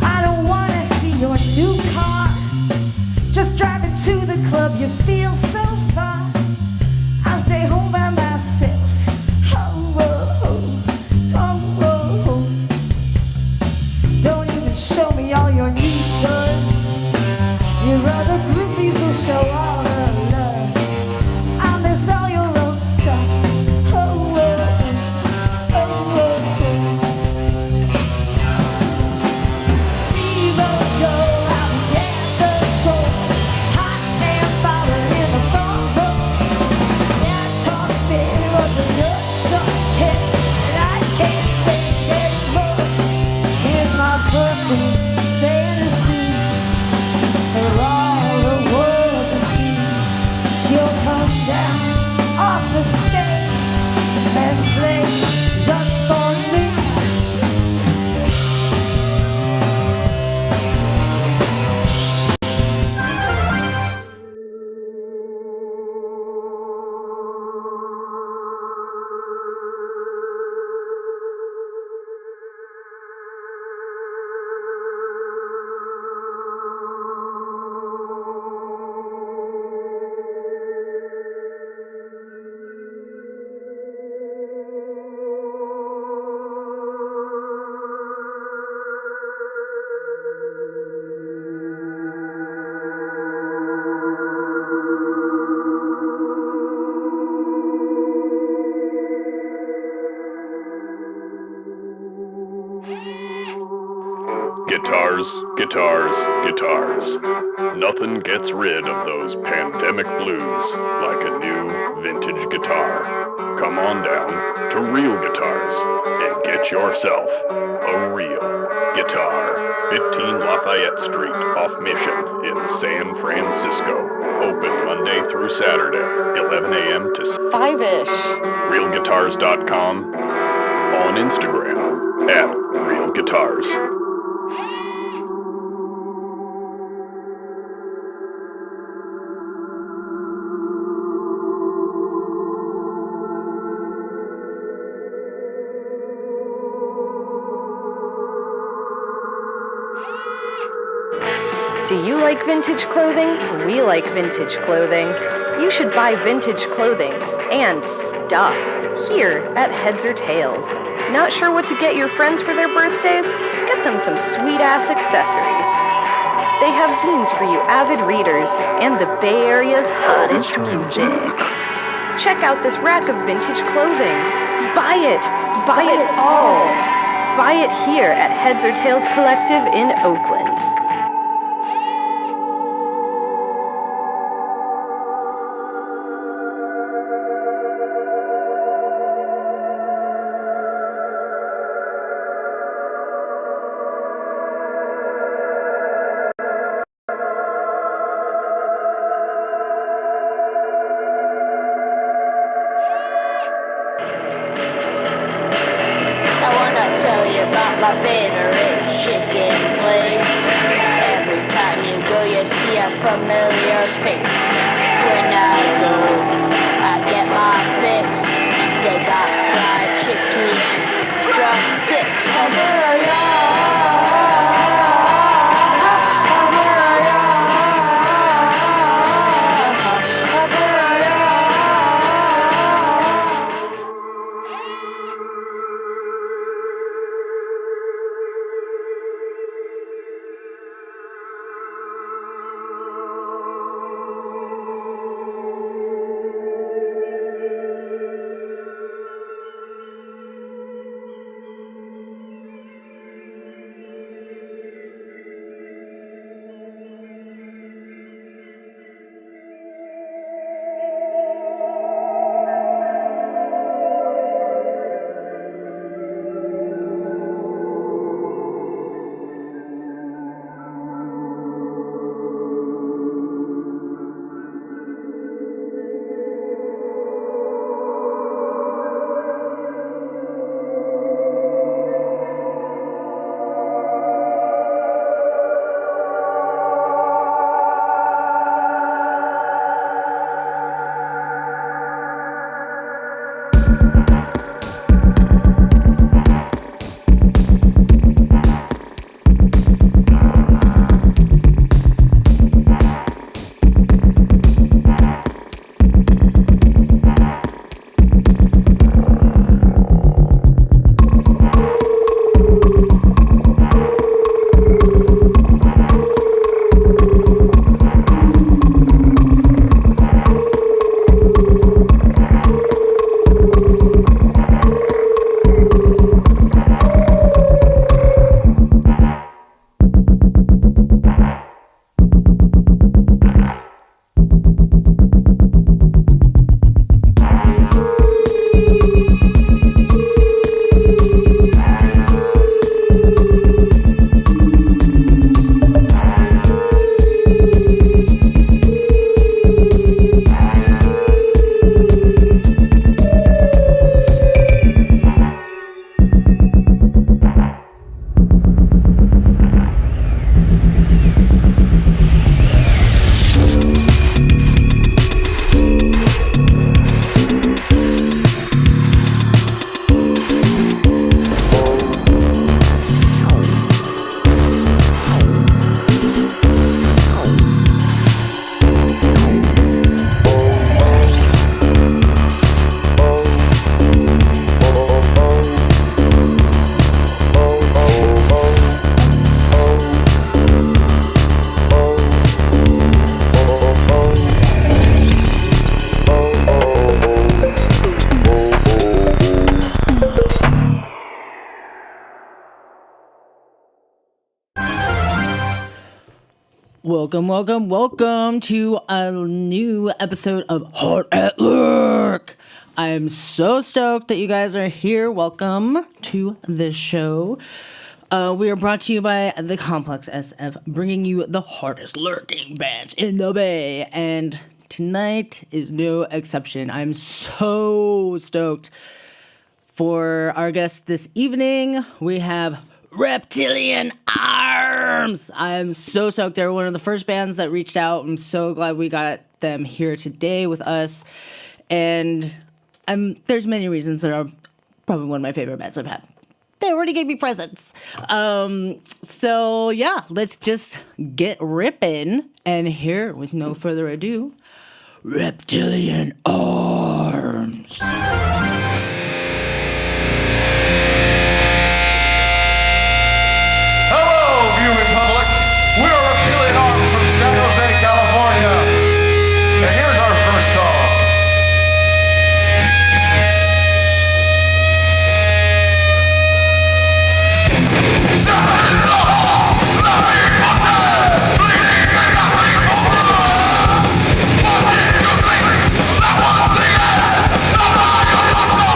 I don't wanna see your new car. Just driving to the club, you feel so far. I'll stay home by myself. Oh, oh, oh, oh, oh, oh. Don't even show me all your new goods. Your other groupies will show all the love. I miss all your old stuff. Oh, oh, oh, oh, oh. We both go out and get the show. Hot and bothered in the front row. Yeah, I talk big, but the good shots kick, and I can't think anymore. In my perfect fantasy, for all the world to see, you'll come down off the stage and play just for me. Guitars, guitars, guitars. Nothing gets rid of those pandemic blues like a new vintage guitar. Come on down to Real Guitars and get yourself a real guitar. 15 Lafayette Street off Mission in San Francisco. Open Monday through Saturday, 11 a.m. to 5-ish. realguitars.com. On Instagram at Real Guitars. Do you like vintage clothing? We like vintage clothing. You should buy vintage clothing and stuff here at Heads or Tails. Not sure what to get your friends for their birthdays? Get them some sweet-ass accessories. They have zines for you avid readers and the Bay Area's hottest music. Check out this rack of vintage clothing. Buy it! Buy it all! Buy it here at Heads or Tails Collective in Oakland. I wanna tell you about my favorite chicken place. Every time you go, you see a familiar face. When I go, I get my fix. They got fried chicken and drumsticks. Welcome to a new episode of At Lurk. I'm so stoked that you guys are here. Welcome to the show. We are brought to you by the Complex SF, bringing you the hardest lurking bands in the Bay. And tonight is no exception. I'm so stoked. For our guest this evening, we have Reptilian Arms. I'm so stoked. They're one of the first bands that reached out. I'm so glad we got them here today with us. And there's many reasons. They're probably one of my favorite bands I've had They already gave me presents. So yeah, let's just get ripping. And here, with no further ado, Reptilian Arms. Hello, viewing public. We are Reptilian Arms from San Jose, California. And here's our first song. That was the end of my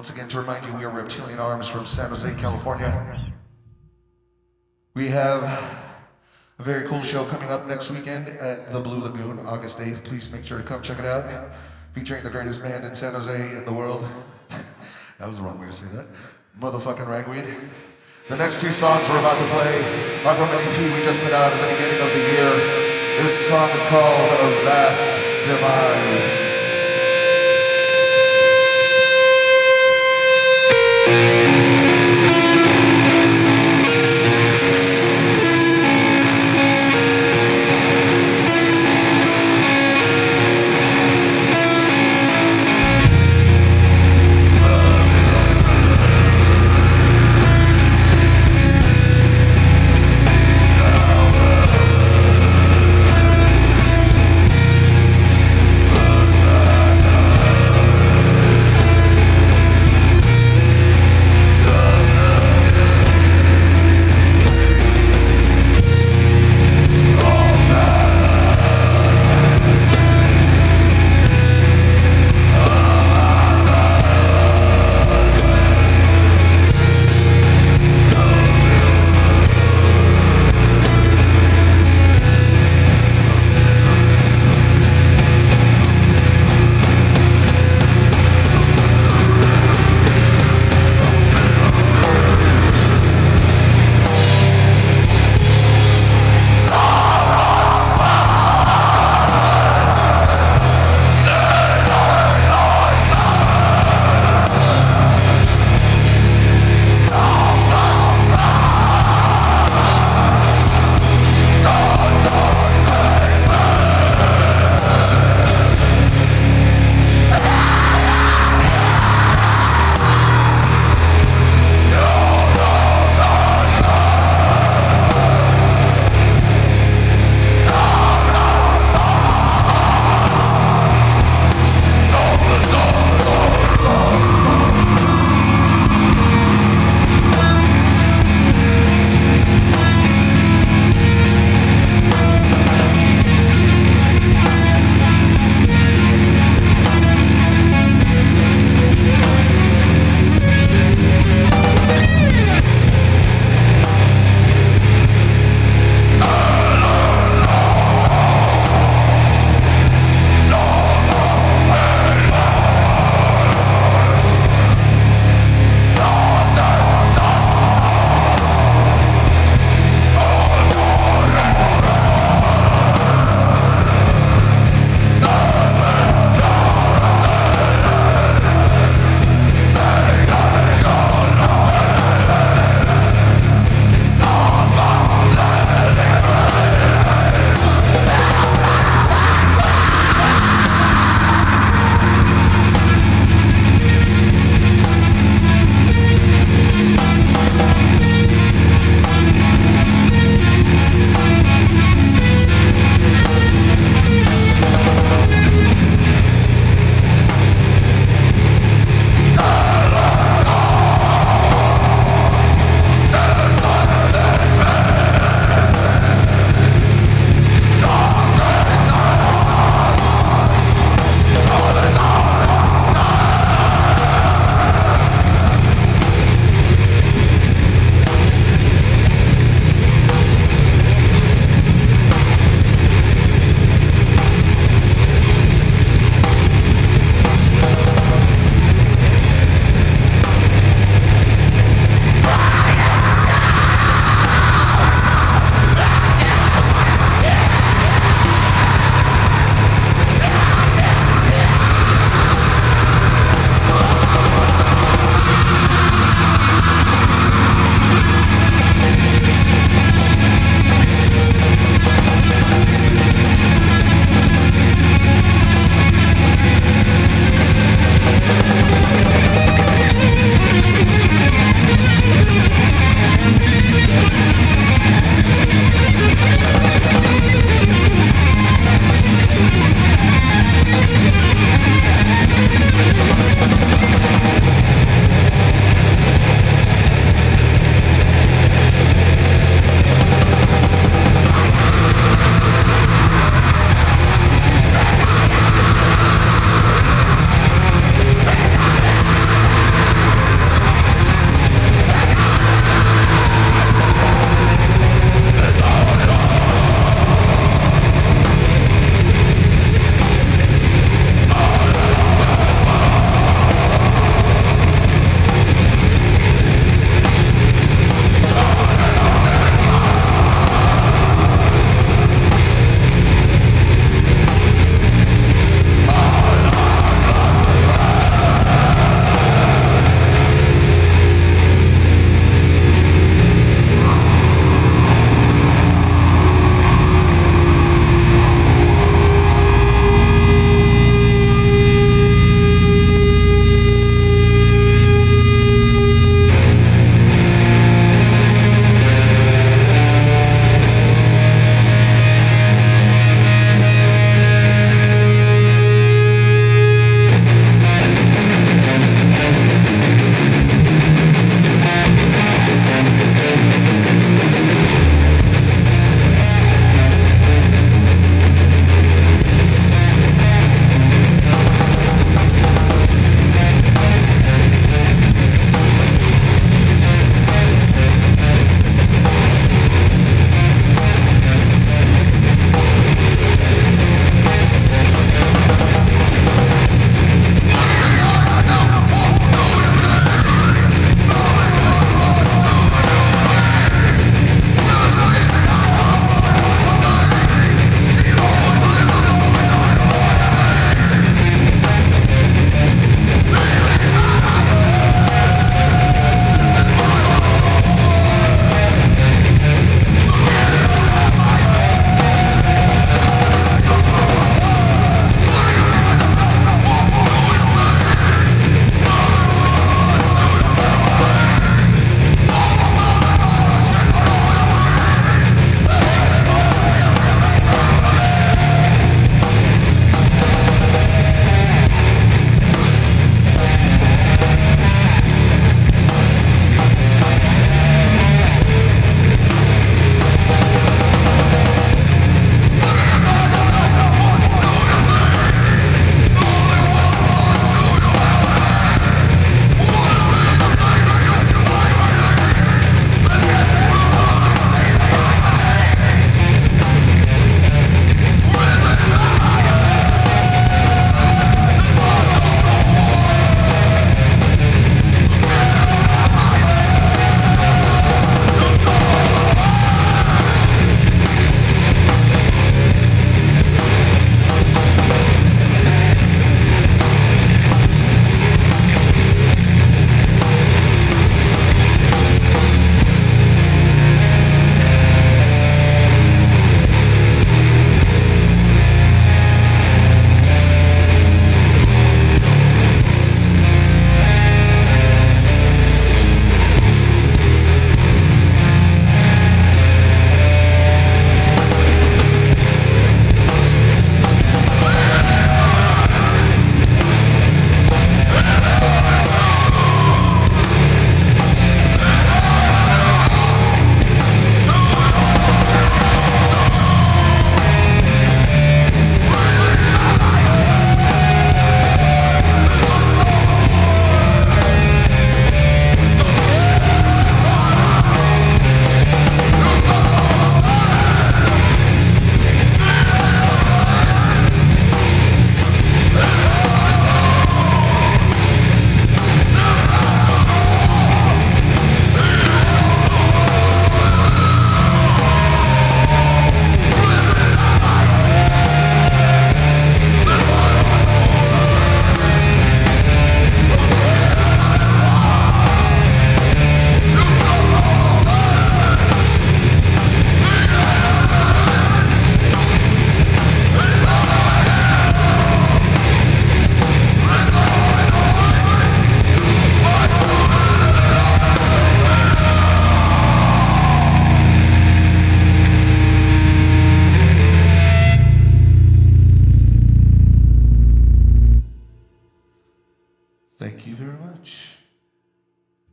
Once again, to remind you, we are Reptilian Arms from San Jose, California. We have a very cool show coming up next weekend at the Blue Lagoon, August 8th. Please make sure to come check it out. Featuring the greatest band in San Jose in the world. That was the wrong way to say that. Motherfucking Ragweed. The next two songs we're about to play are from an EP we just put out at the beginning of the year. This song is called A Vast Demise.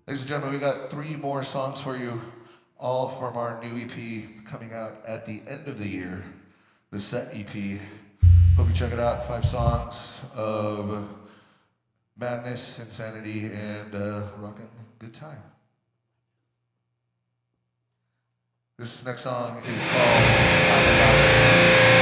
Ladies and gentlemen, we got 3 more songs for you, all from our new EP coming out at the end of the year, the Set EP. Hope you check it out. 5 songs of madness, insanity, and rockin' good time. This next song is called Apparatus. Apparatus.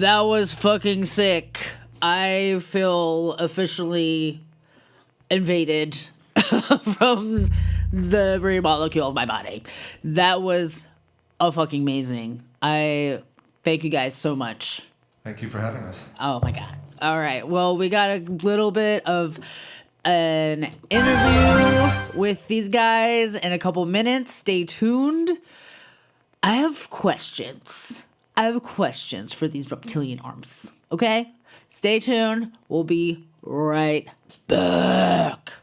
That was fucking sick. I feel officially invaded from the very molecule of my body. That was fucking amazing. I thank you guys so much. Thank you for having us. Oh my God. All right. Well, we got a little bit of an interview with these guys in a couple minutes. Stay tuned. I have questions. For these reptilian arms. Okay? Stay tuned. We'll be right back.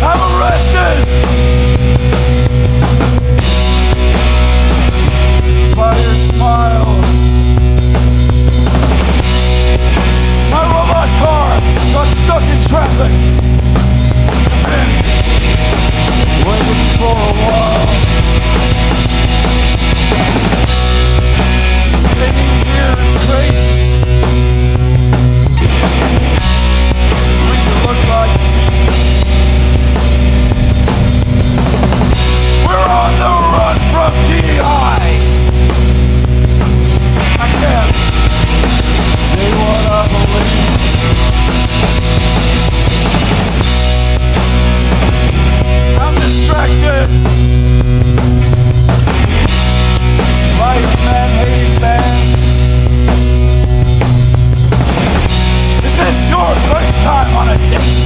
I'm arrested by your smile. My robot car got stuck in traffic. Waiting for a while. Staying here is crazy. When you look like we're on the run from DI. I can't say what I believe. I'm distracted by your man-hating band. Is this your first time on a date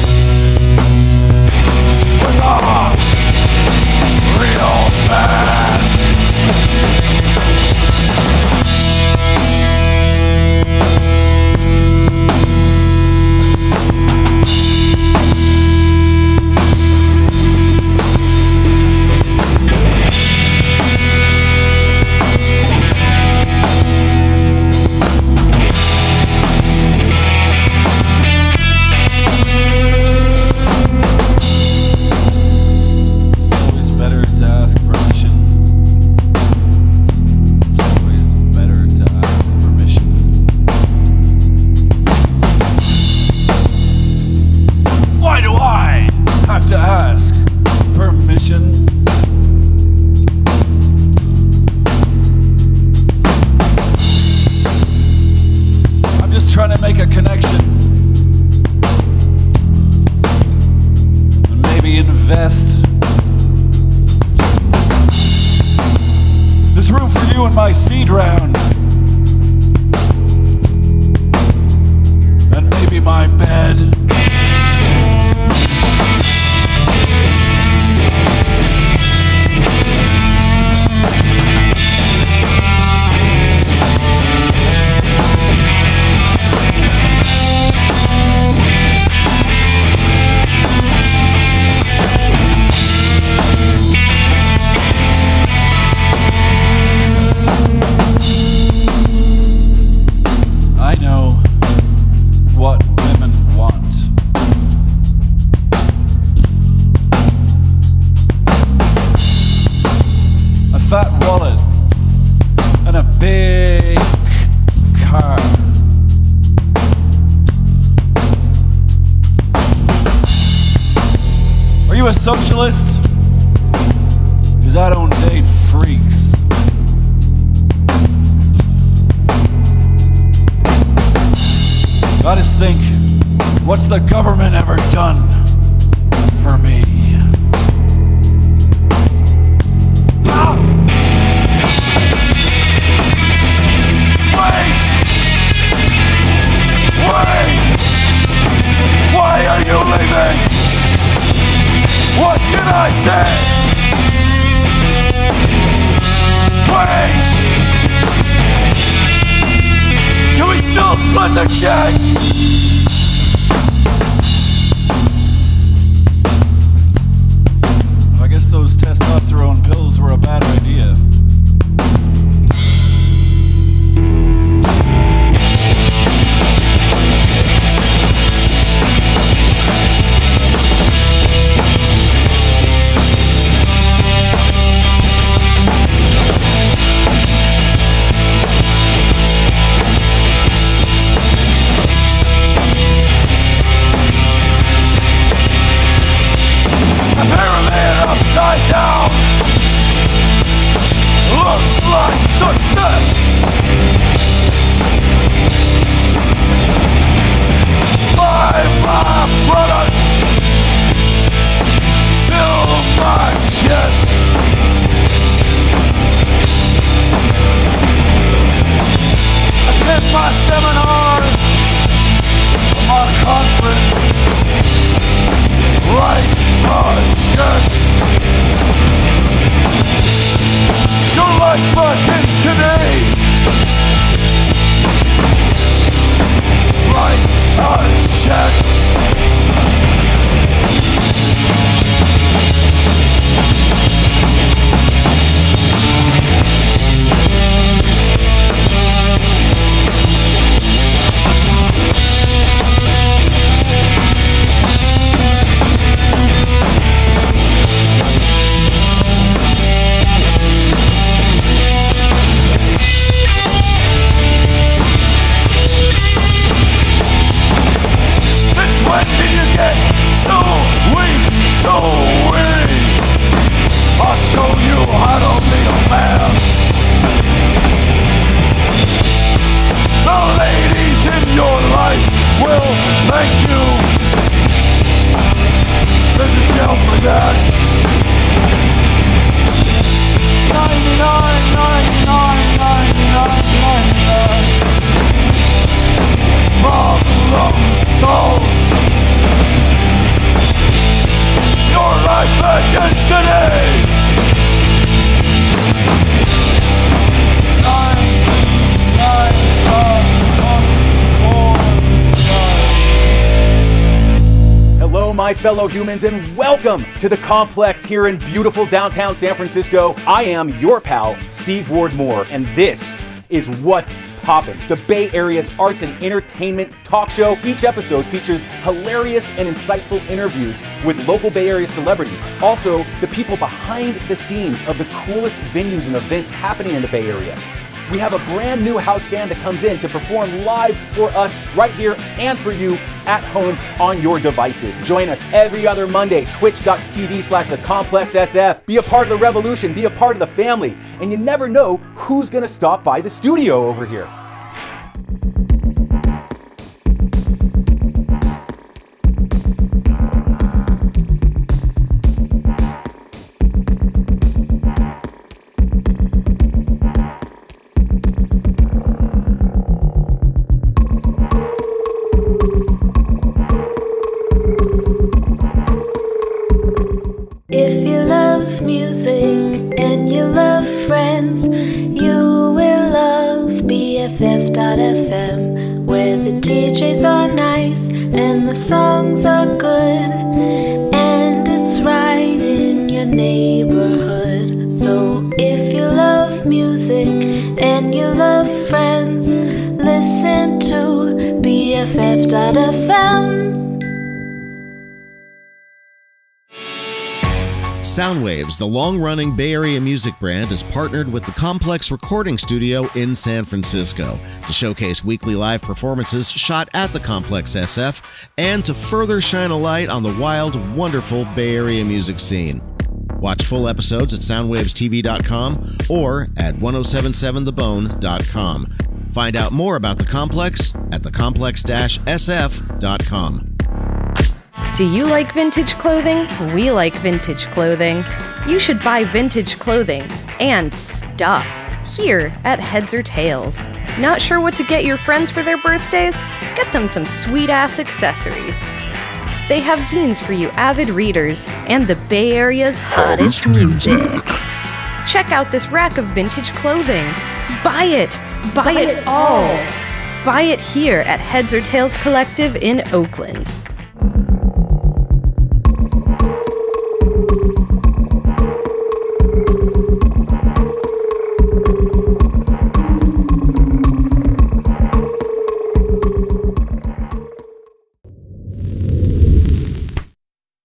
with a real man? To ask permission. I'm just trying to make a connection and maybe invest. There's room for you in my seed round and maybe my bed. I know what women want. A fat wallet and a big car. Are you a socialist? Because I don't date freaks. I just think, what's the government ever done for me? Ah! Wait! Wait! Why are you leaving? What did I say? Wait! Can we still split the check? I guess those testosterone pills were a bad idea. Write a check. Your life begins today. Write a check. When did you get so weak, so weak? I'll show you how to be a man. The ladies in your life will thank you. There's a jail for that. 99, 99, 99, 99. Problem solved. Your life begins today. 9, 9, 1, 4, 9. Hello, my fellow humans, and welcome to the Complex here in beautiful downtown San Francisco. I am your pal, Steve Ward Moore, and this is What's Poppin', the Bay Area's arts and entertainment talk show. Each episode features hilarious and insightful interviews with local Bay Area celebrities. Also, the people behind the scenes of the coolest venues and events happening in the Bay Area. We have a brand new house band that comes in to perform live for us right here and for you at home on your devices. Join us every other Monday, twitch.tv/thecomplexsf. Be a part of the revolution, be a part of the family, and you never know who's gonna stop by the studio over here. If you love music and you love friends, you will love BFF.FM, where the DJs are nice and the songs are good, and it's right in your neighborhood. So if you love music and you love friends, listen to BFF.FM. Soundwaves, the long-running Bay Area music brand, is partnered with the Complex Recording Studio in San Francisco to showcase weekly live performances shot at the Complex SF and to further shine a light on the wild, wonderful Bay Area music scene. Watch full episodes at soundwavestv.com or at 1077thebone.com. Find out more about the Complex at thecomplex-sf.com. Do you like vintage clothing? We like vintage clothing. You should buy vintage clothing and stuff here at Heads or Tails. Not sure what to get your friends for their birthdays? Get them some sweet-ass accessories. They have zines for you avid readers and the Bay Area's hottest music. Check out this rack of vintage clothing. Buy it! Buy it all! Buy it here at Heads or Tails Collective in Oakland.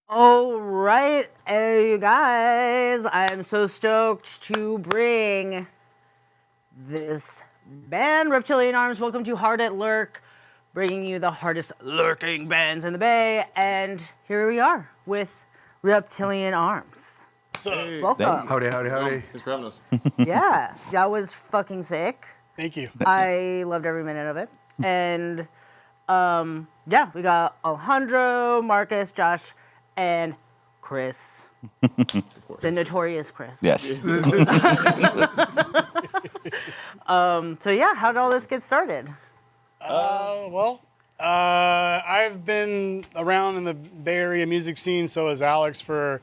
All right, hey, you guys, I'm so stoked to bring this band, Reptilian Arms. Welcome to Hard at Lurk, bringing you the hardest lurking bands in the Bay. And here we are with Reptilian Arms. Hey. Welcome. Howdy, howdy, howdy. Thanks for having us. Yeah, that was fucking sick. Thank you. I loved every minute of it. And yeah, we got Alejandro, Marcus, Josh, and Chris. The notorious Chris. Yes. So yeah, how did all this get started? I've been around in the Bay Area music scene, so has Alex, for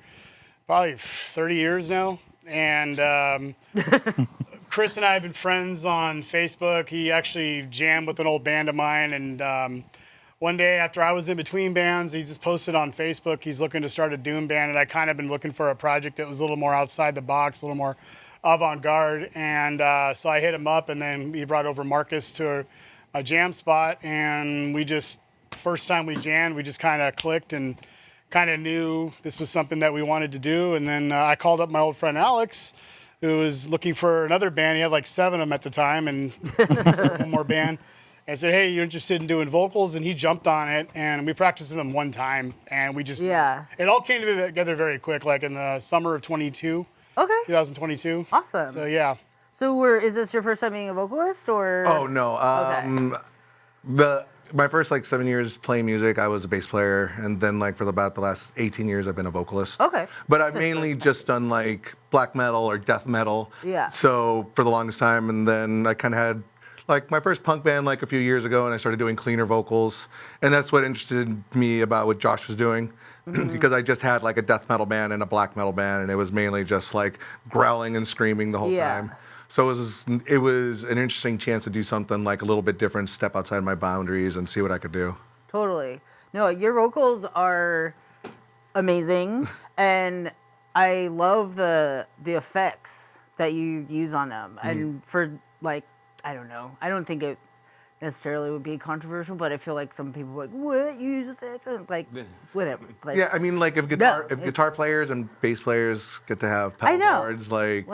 probably 30 years now. And Chris and I have been friends on Facebook. He actually jammed with an old band of mine. And one day after I was in between bands, he just posted on Facebook he's looking to start a doom band. And I kind of been looking for a project that was a little more outside the box, a little more avant-garde. And so I hit him up, and then he brought over Marcus to a jam spot, and we just, first time we jammed, we just kind of clicked and kind of knew this was something that we wanted to do. And then I called up my old friend Alex, who was looking for another band. He had like 7 of them at the time, and one more band. And I said, hey, you interested in doing vocals? And he jumped on it, and we practiced with him one time, and we just, it all came together very quick, like in the summer of 2022. Awesome. So yeah. So is this your first time being a vocalist, or? Oh no. My first like 7 years playing music, I was a bass player, and then like for about the last 18 years, I've been a vocalist. Okay. But I've mainly just done like black metal or death metal. Yeah. So for the longest time, and then I kind of had like my first punk band like a few years ago, and I started doing cleaner vocals, and that's what interested me about what Josh was doing. Because I just had like a death metal band and a black metal band, and it was mainly just like growling and screaming the whole time. So it was an interesting chance to do something like a little bit different, step outside my boundaries and see what I could do. Totally. No, your vocals are amazing, and I love the effects that you use on them. And for like, I don't know, I don't think it necessarily would be controversial, but I feel like some people are like, what, you use that? Like, whatever. Like, yeah, I mean, like if guitar players and bass players get to have pedal boards, like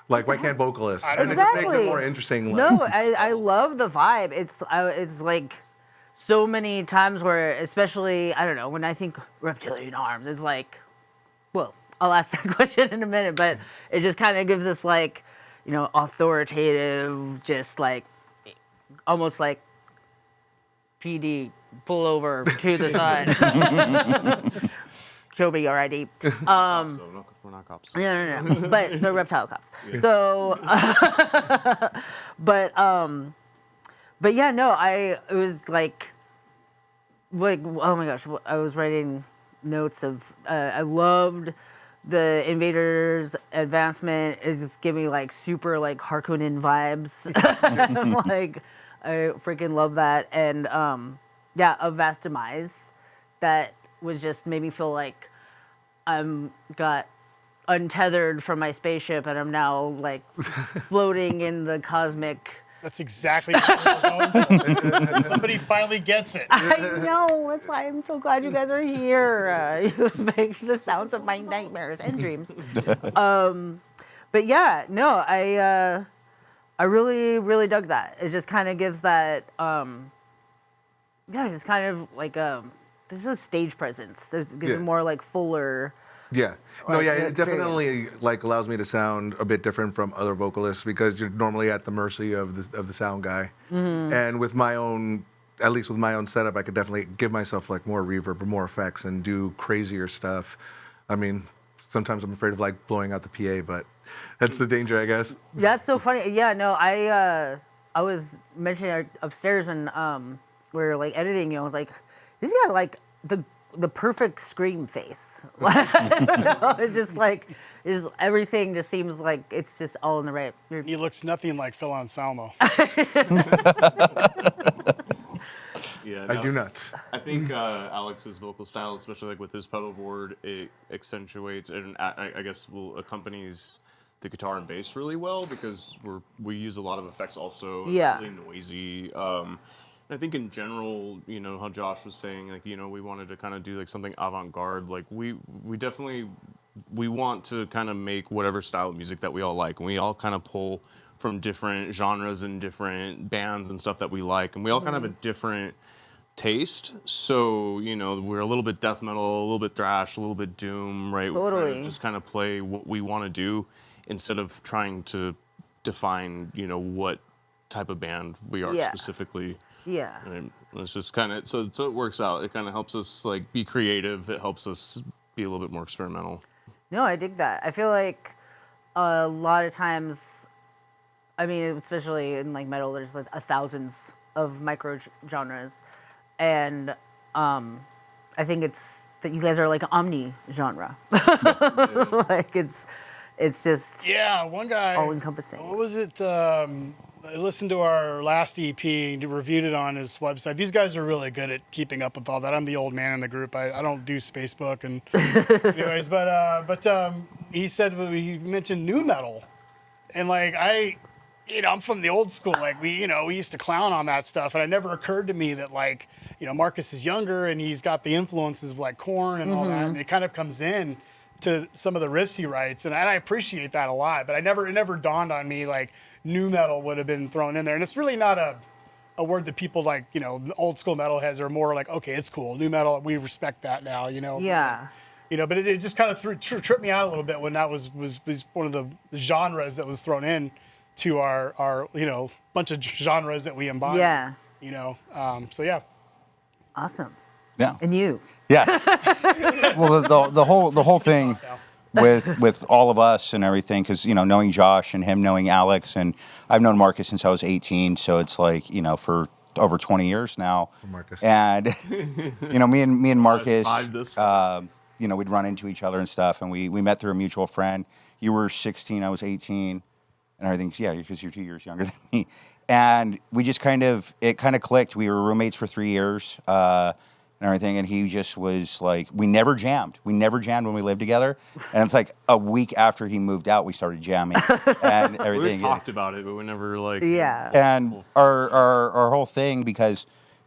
why can't vocalists? Exactly. It just makes it more interesting. No, I love the vibe. It's like so many times where, especially, I don't know, when I think Reptilian Arms, it's like, well, I'll ask that question in a minute, but it just kind of gives us like, you know, authoritative, just like, almost like PD, pull over to the side. Show me your ID. We're not cops. No. But they're reptile cops. Yeah. So, but yeah, no, it was like, oh my gosh, I was writing notes of, I loved the Invaders Advancement. Is just giving like super like Harkonnen vibes. Like, I freaking love that. And yeah, A Vast Demise, that was just made me feel like got untethered from my spaceship, and I'm now like floating in the cosmic. That's exactly what we're going for. Somebody finally gets it. I know. That's why I'm so glad you guys are here. You make the sounds of my nightmares and dreams. But yeah, no, I really, really dug that. It just kind of gives that, just kind of like this is a stage presence. It gives it more like fuller. Yeah. No, yeah, it experience. definitely like allows me to sound a bit different from other vocalists because you're normally at the mercy of the sound guy. Mm-hmm. And with my own, at least with my own setup, I could definitely give myself like more reverb or more effects and do crazier stuff. I mean, sometimes I'm afraid of like blowing out the PA, but that's the danger, I guess. That's so funny. Yeah, no, I was mentioning upstairs when we were like editing, you know, I was like, he's got like the perfect scream face. I don't know, it's just like, everything just seems like it's just all in the right. He looks nothing like Phil Anselmo. Yeah, I do not. I think Alex's vocal style, especially like with his pedal board, it accentuates and I guess accompanies the guitar and bass really well because we use a lot of effects also. Yeah. Really noisy. I think in general, you know, how Josh was saying, like, you know, we wanted to kind of do like something avant-garde. Like we definitely want to kind of make whatever style of music that we all like, and we all kind of pull from different genres and different bands and stuff that we like, and we all kind of have a different taste. So, you know, we're a little bit death metal, a little bit thrash, a little bit doom, right? Totally. We just kind of play what we want to do instead of trying to define, you know, what type of band we are specifically. Yeah. And it's just kind of, so it works out. It kind of helps us like be creative. It helps us be a little bit more experimental. No, I dig that. I feel like a lot of times, I mean, especially in like metal, there's like thousands of micro genres. and I think it's that you guys are like omni-genre. Like it's just one guy all encompassing. What was it? I listened to our last EP and reviewed it on his website. These guys are really good at keeping up with all that. I'm the old man in the group. I don't do Spacebook and anyways, but he said he mentioned nu metal, and like I'm from the old school. Like we used to clown on that stuff, and it never occurred to me that like Marcus is younger and he's got the influences of like Korn and all that, and it kind of comes in to some of the riffs he writes, and I appreciate that a lot. But it never dawned on me like nu metal would have been thrown in there, and it's really not a word that people like old school metalheads are more like, okay, it's cool, nu metal, we respect that now, Yeah. But it just kind of tripped me out a little bit when that was one of the genres that was thrown in to our bunch of genres that we embody. Yeah. So yeah. Awesome. Yeah. And you? Yeah. Well, the whole thing with all of us and everything, because knowing Josh and him knowing Alex, and I've known Marcus since I was 18, so it's like for over 20 years now. Marcus. And me and Marcus, we'd run into each other and stuff, and we met through a mutual friend. You were 16, I was 18, and everything. Yeah, because you're 2 years younger than me. And we just it kind of clicked. We were roommates for 3 years. And everything, and he just was like, we never jammed when we lived together, and it's like a week after he moved out we started jamming and everything. We always talked about it, but we never like and our whole thing, because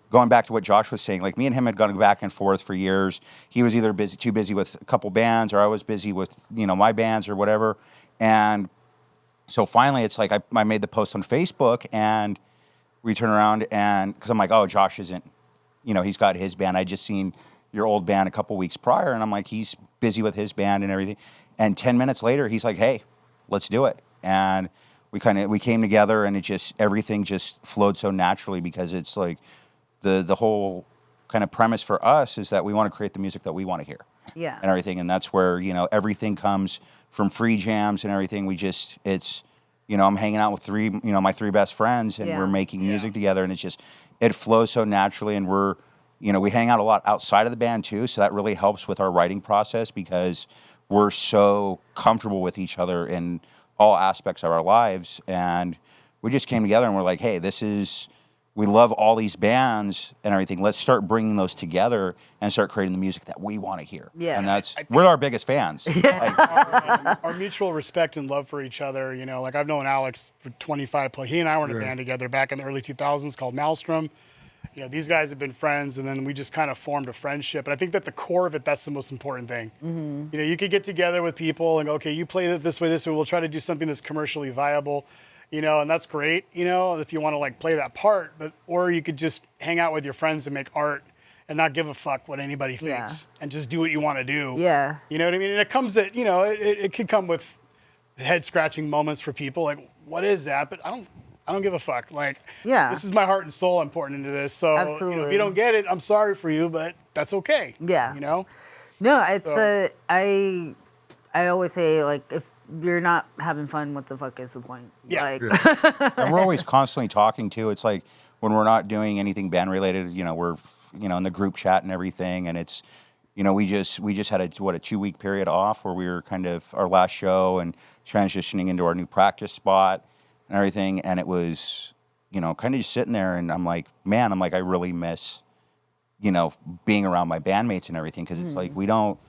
going back to what Josh was saying, like me and him had gone back and forth for years. He was either too busy with a couple bands, or I was busy with my bands or whatever, and so finally it's like I made the post on Facebook, and we turn around, and because I'm like, oh, Josh isn't, he's got his band. I just seen your old band a couple weeks prior, and I'm like, he's busy with his band and everything. And 10 minutes later, he's like, hey, let's do it. And we came together, and everything just flowed so naturally, because it's like the whole kind of premise for us is that we want to create the music that we want to hear. Yeah. And everything, and that's where everything comes from free jams and everything. I'm hanging out with my three best friends, and we're making music together, and it flows so naturally, and we hang out a lot outside of the band too, so that really helps with our writing process, because we're so comfortable with each other in all aspects of our lives. And we just came together and we're like, hey, we love all these bands and everything. Let's start bringing those together and start creating the music that we want to hear. Yeah. And we're our biggest fans. Our mutual respect and love for each other, like I've known Alex for 25 plus. He and I were in a band together back in the early 2000s called Maelstrom. These guys have been friends, and then we just kind of formed a friendship. And I think that the core of it, that's the most important thing. Mm-hmm. You could get together with people and go, okay, you play it this way, we'll try to do something that's commercially viable. And that's great, if you want to like play that part, or you could just hang out with your friends and make art and not give a fuck what anybody thinks and just do what you want to do. Yeah. You know what I mean? And it comes at, it could come with head scratching moments for people. Like, what is that? But I don't give a fuck. Like, this is my heart and soul I'm pouring into this. So, if you don't get it, I'm sorry for you, but that's okay. Yeah. No, it's I always say, like, if you're not having fun, what the fuck is the point? Yeah. Like, And we're always constantly talking too. It's like when we're not doing anything band related, we're in the group chat and everything, and it's we just had a 2-week period off where we were kind of our last show and transitioning into our new practice spot and everything, and it was kind of just sitting there, and I'm like, I really miss being around my bandmates and everything, because it's like we don't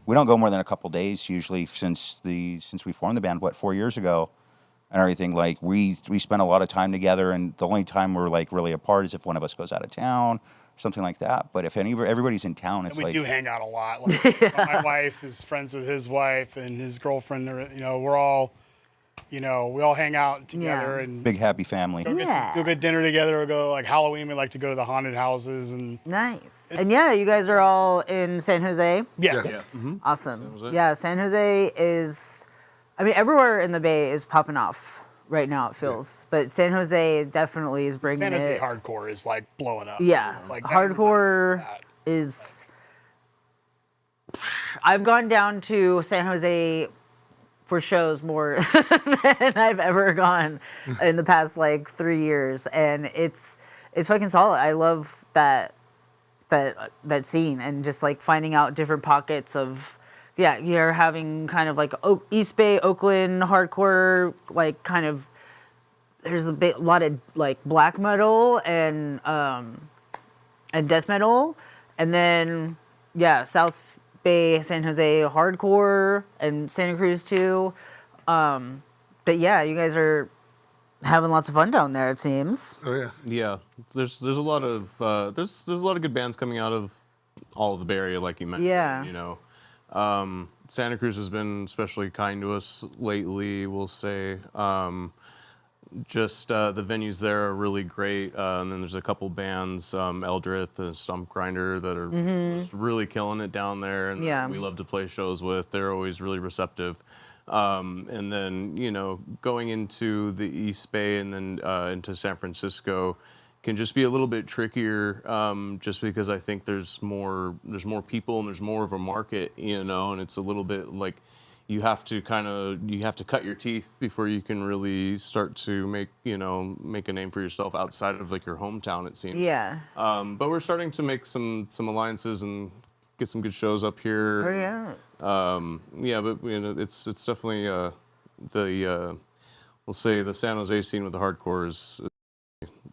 go more than a couple days usually since we formed the band 4 years ago and everything. Like we spend a lot of time together, and the only time we're like really apart is if one of us goes out of town or something like that. But if everybody's in town, it's we do hang out a lot. Like, my wife is friends with his wife and his girlfriend. We're all, we all hang out together and big happy family. Go get dinner together, or go like Halloween. We like to go to the haunted houses and nice. And you guys are all in San Jose. Yes. Yeah. Mm-hmm. Awesome. San Jose is, everywhere in the Bay is popping off right now, it feels. But San Jose definitely is bringing San Jose it. hardcore is like blowing up. Yeah. Like hardcore is. I've gone down to San Jose for shows more than I've ever gone in the past 3 years, and it's fucking solid. I love that that scene, and just like finding out different pockets of, yeah, you're having kind of like East Bay, Oakland hardcore, like kind of, there's a lot of like black metal and death metal, and then yeah, South Bay, San Jose hardcore, and Santa Cruz too. But yeah, you guys are having lots of fun down there, it seems. Oh yeah. Yeah, there's a lot of there's a lot of good bands coming out of all of the Bay Area, like you mentioned. Yeah. You know, Santa Cruz has been especially kind to us lately. We'll say. Just the venues there are really great, and then there's a couple bands, Eldrith and Stump Grinder, that are just really killing it down there, and Yeah. we love to play shows with. They're always really receptive. And then, you know, going into the East Bay and then into San Francisco can just be a little bit trickier, just because I think there's more people and there's more of a market, you know, and it's a little bit like you have to cut your teeth before you can really start to make a name for yourself outside of like your hometown, it seems. Yeah. But we're starting to make some alliances and get some good shows up here. Oh, yeah. Yeah, but you know, it's definitely we'll say the San Jose scene with the hardcore is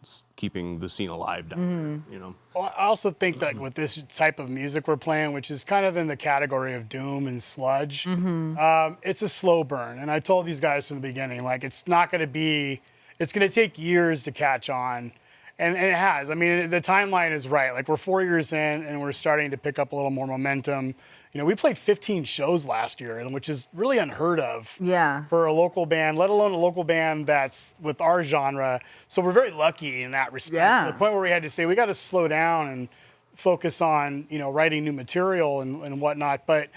it's keeping the scene alive down there, you know. Well, I also think that with this type of music we're playing, which is kind of in the category of doom and sludge, it's a slow burn. And I told these guys from the beginning, like, it's going to take years to catch on. And it has. I mean, the timeline is right. Like, we're 4 years in, and we're starting to pick up a little more momentum. You know, we played 15 shows last year, which is really unheard of for a local band, let alone a local band that's with our genre. So we're very lucky in that respect. Yeah. To the point where we had to say, we got to slow down and focus on, you know, writing new material and whatnot. But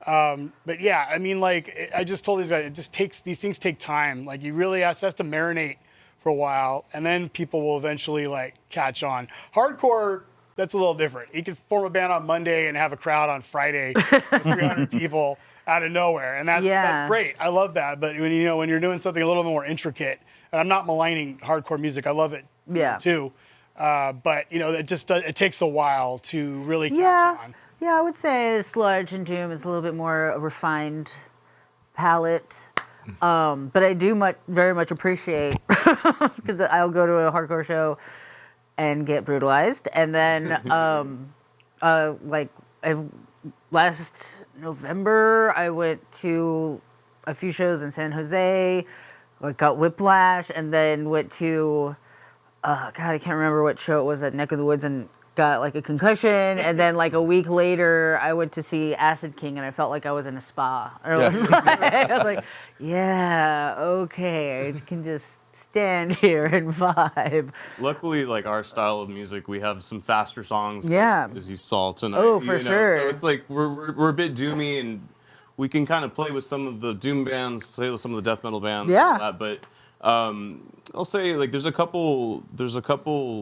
yeah, I mean, like, I just told these guys, these things take time. Like, you really has to marinate for a while, and then people will eventually like catch on. Hardcore, that's a little different. You can form a band on Monday and have a crowd on Friday, 300 people out of nowhere, and that's great. I love that. But when you're doing something a little more intricate, and I'm not maligning hardcore music, I love it too. But you know, it takes a while to really catch on. Yeah, I would say sludge and doom is a little bit more a refined palette. But I do very much appreciate, because I'll go to a hardcore show and get brutalized, and then last November I went to a few shows in San Jose, like got whiplash, and then went to God, I can't remember what show it was at Neck of the Woods, and got like a concussion, and then like a week later I went to see Acid King, and I felt like I was in a spa. I was like, yeah, okay, I can just stand here and vibe. Luckily, like, our style of music, we have some faster songs, as you saw tonight. Oh, for sure. So it's like we're a bit doomy, and we can kind of play with some of the doom bands, play with some of the death metal bands, and all that, but I'll say, like, there's a couple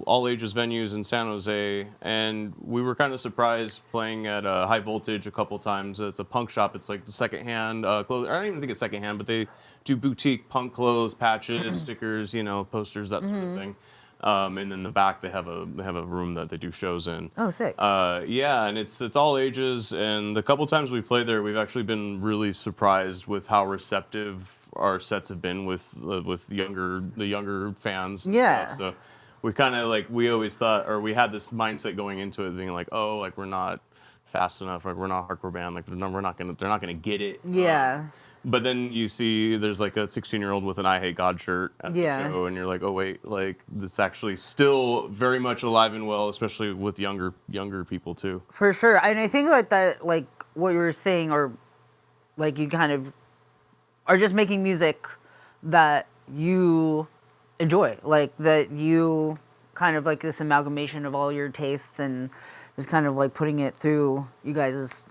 all ages venues in San Jose, and we were kind of surprised playing at High Voltage a couple times. It's a punk shop. It's like the secondhand clothes. I don't even think it's secondhand, but they do boutique punk clothes, patches, stickers, you know, posters, that sort of thing. And in the back they have a room that they do shows in. Oh, sick. Yeah, and it's all ages, and the couple times we played there, we've actually been really surprised with how receptive our sets have been with the younger fans. Yeah. So we kind of like, we always thought, or we had this mindset going into it, being like, oh, like, we're not fast enough, like, we're not a hardcore band, like, they're not gonna get it. Yeah. But then you see there's like a 16-year-old with an I Hate God shirt at the show, and you're like, oh wait, like, this actually still very much alive and well, especially with younger people too. For sure. And I think that like what you were saying, or like you kind of are just making music that you enjoy, like that you kind of like this amalgamation of all your tastes, and just kind of like putting it through you guys'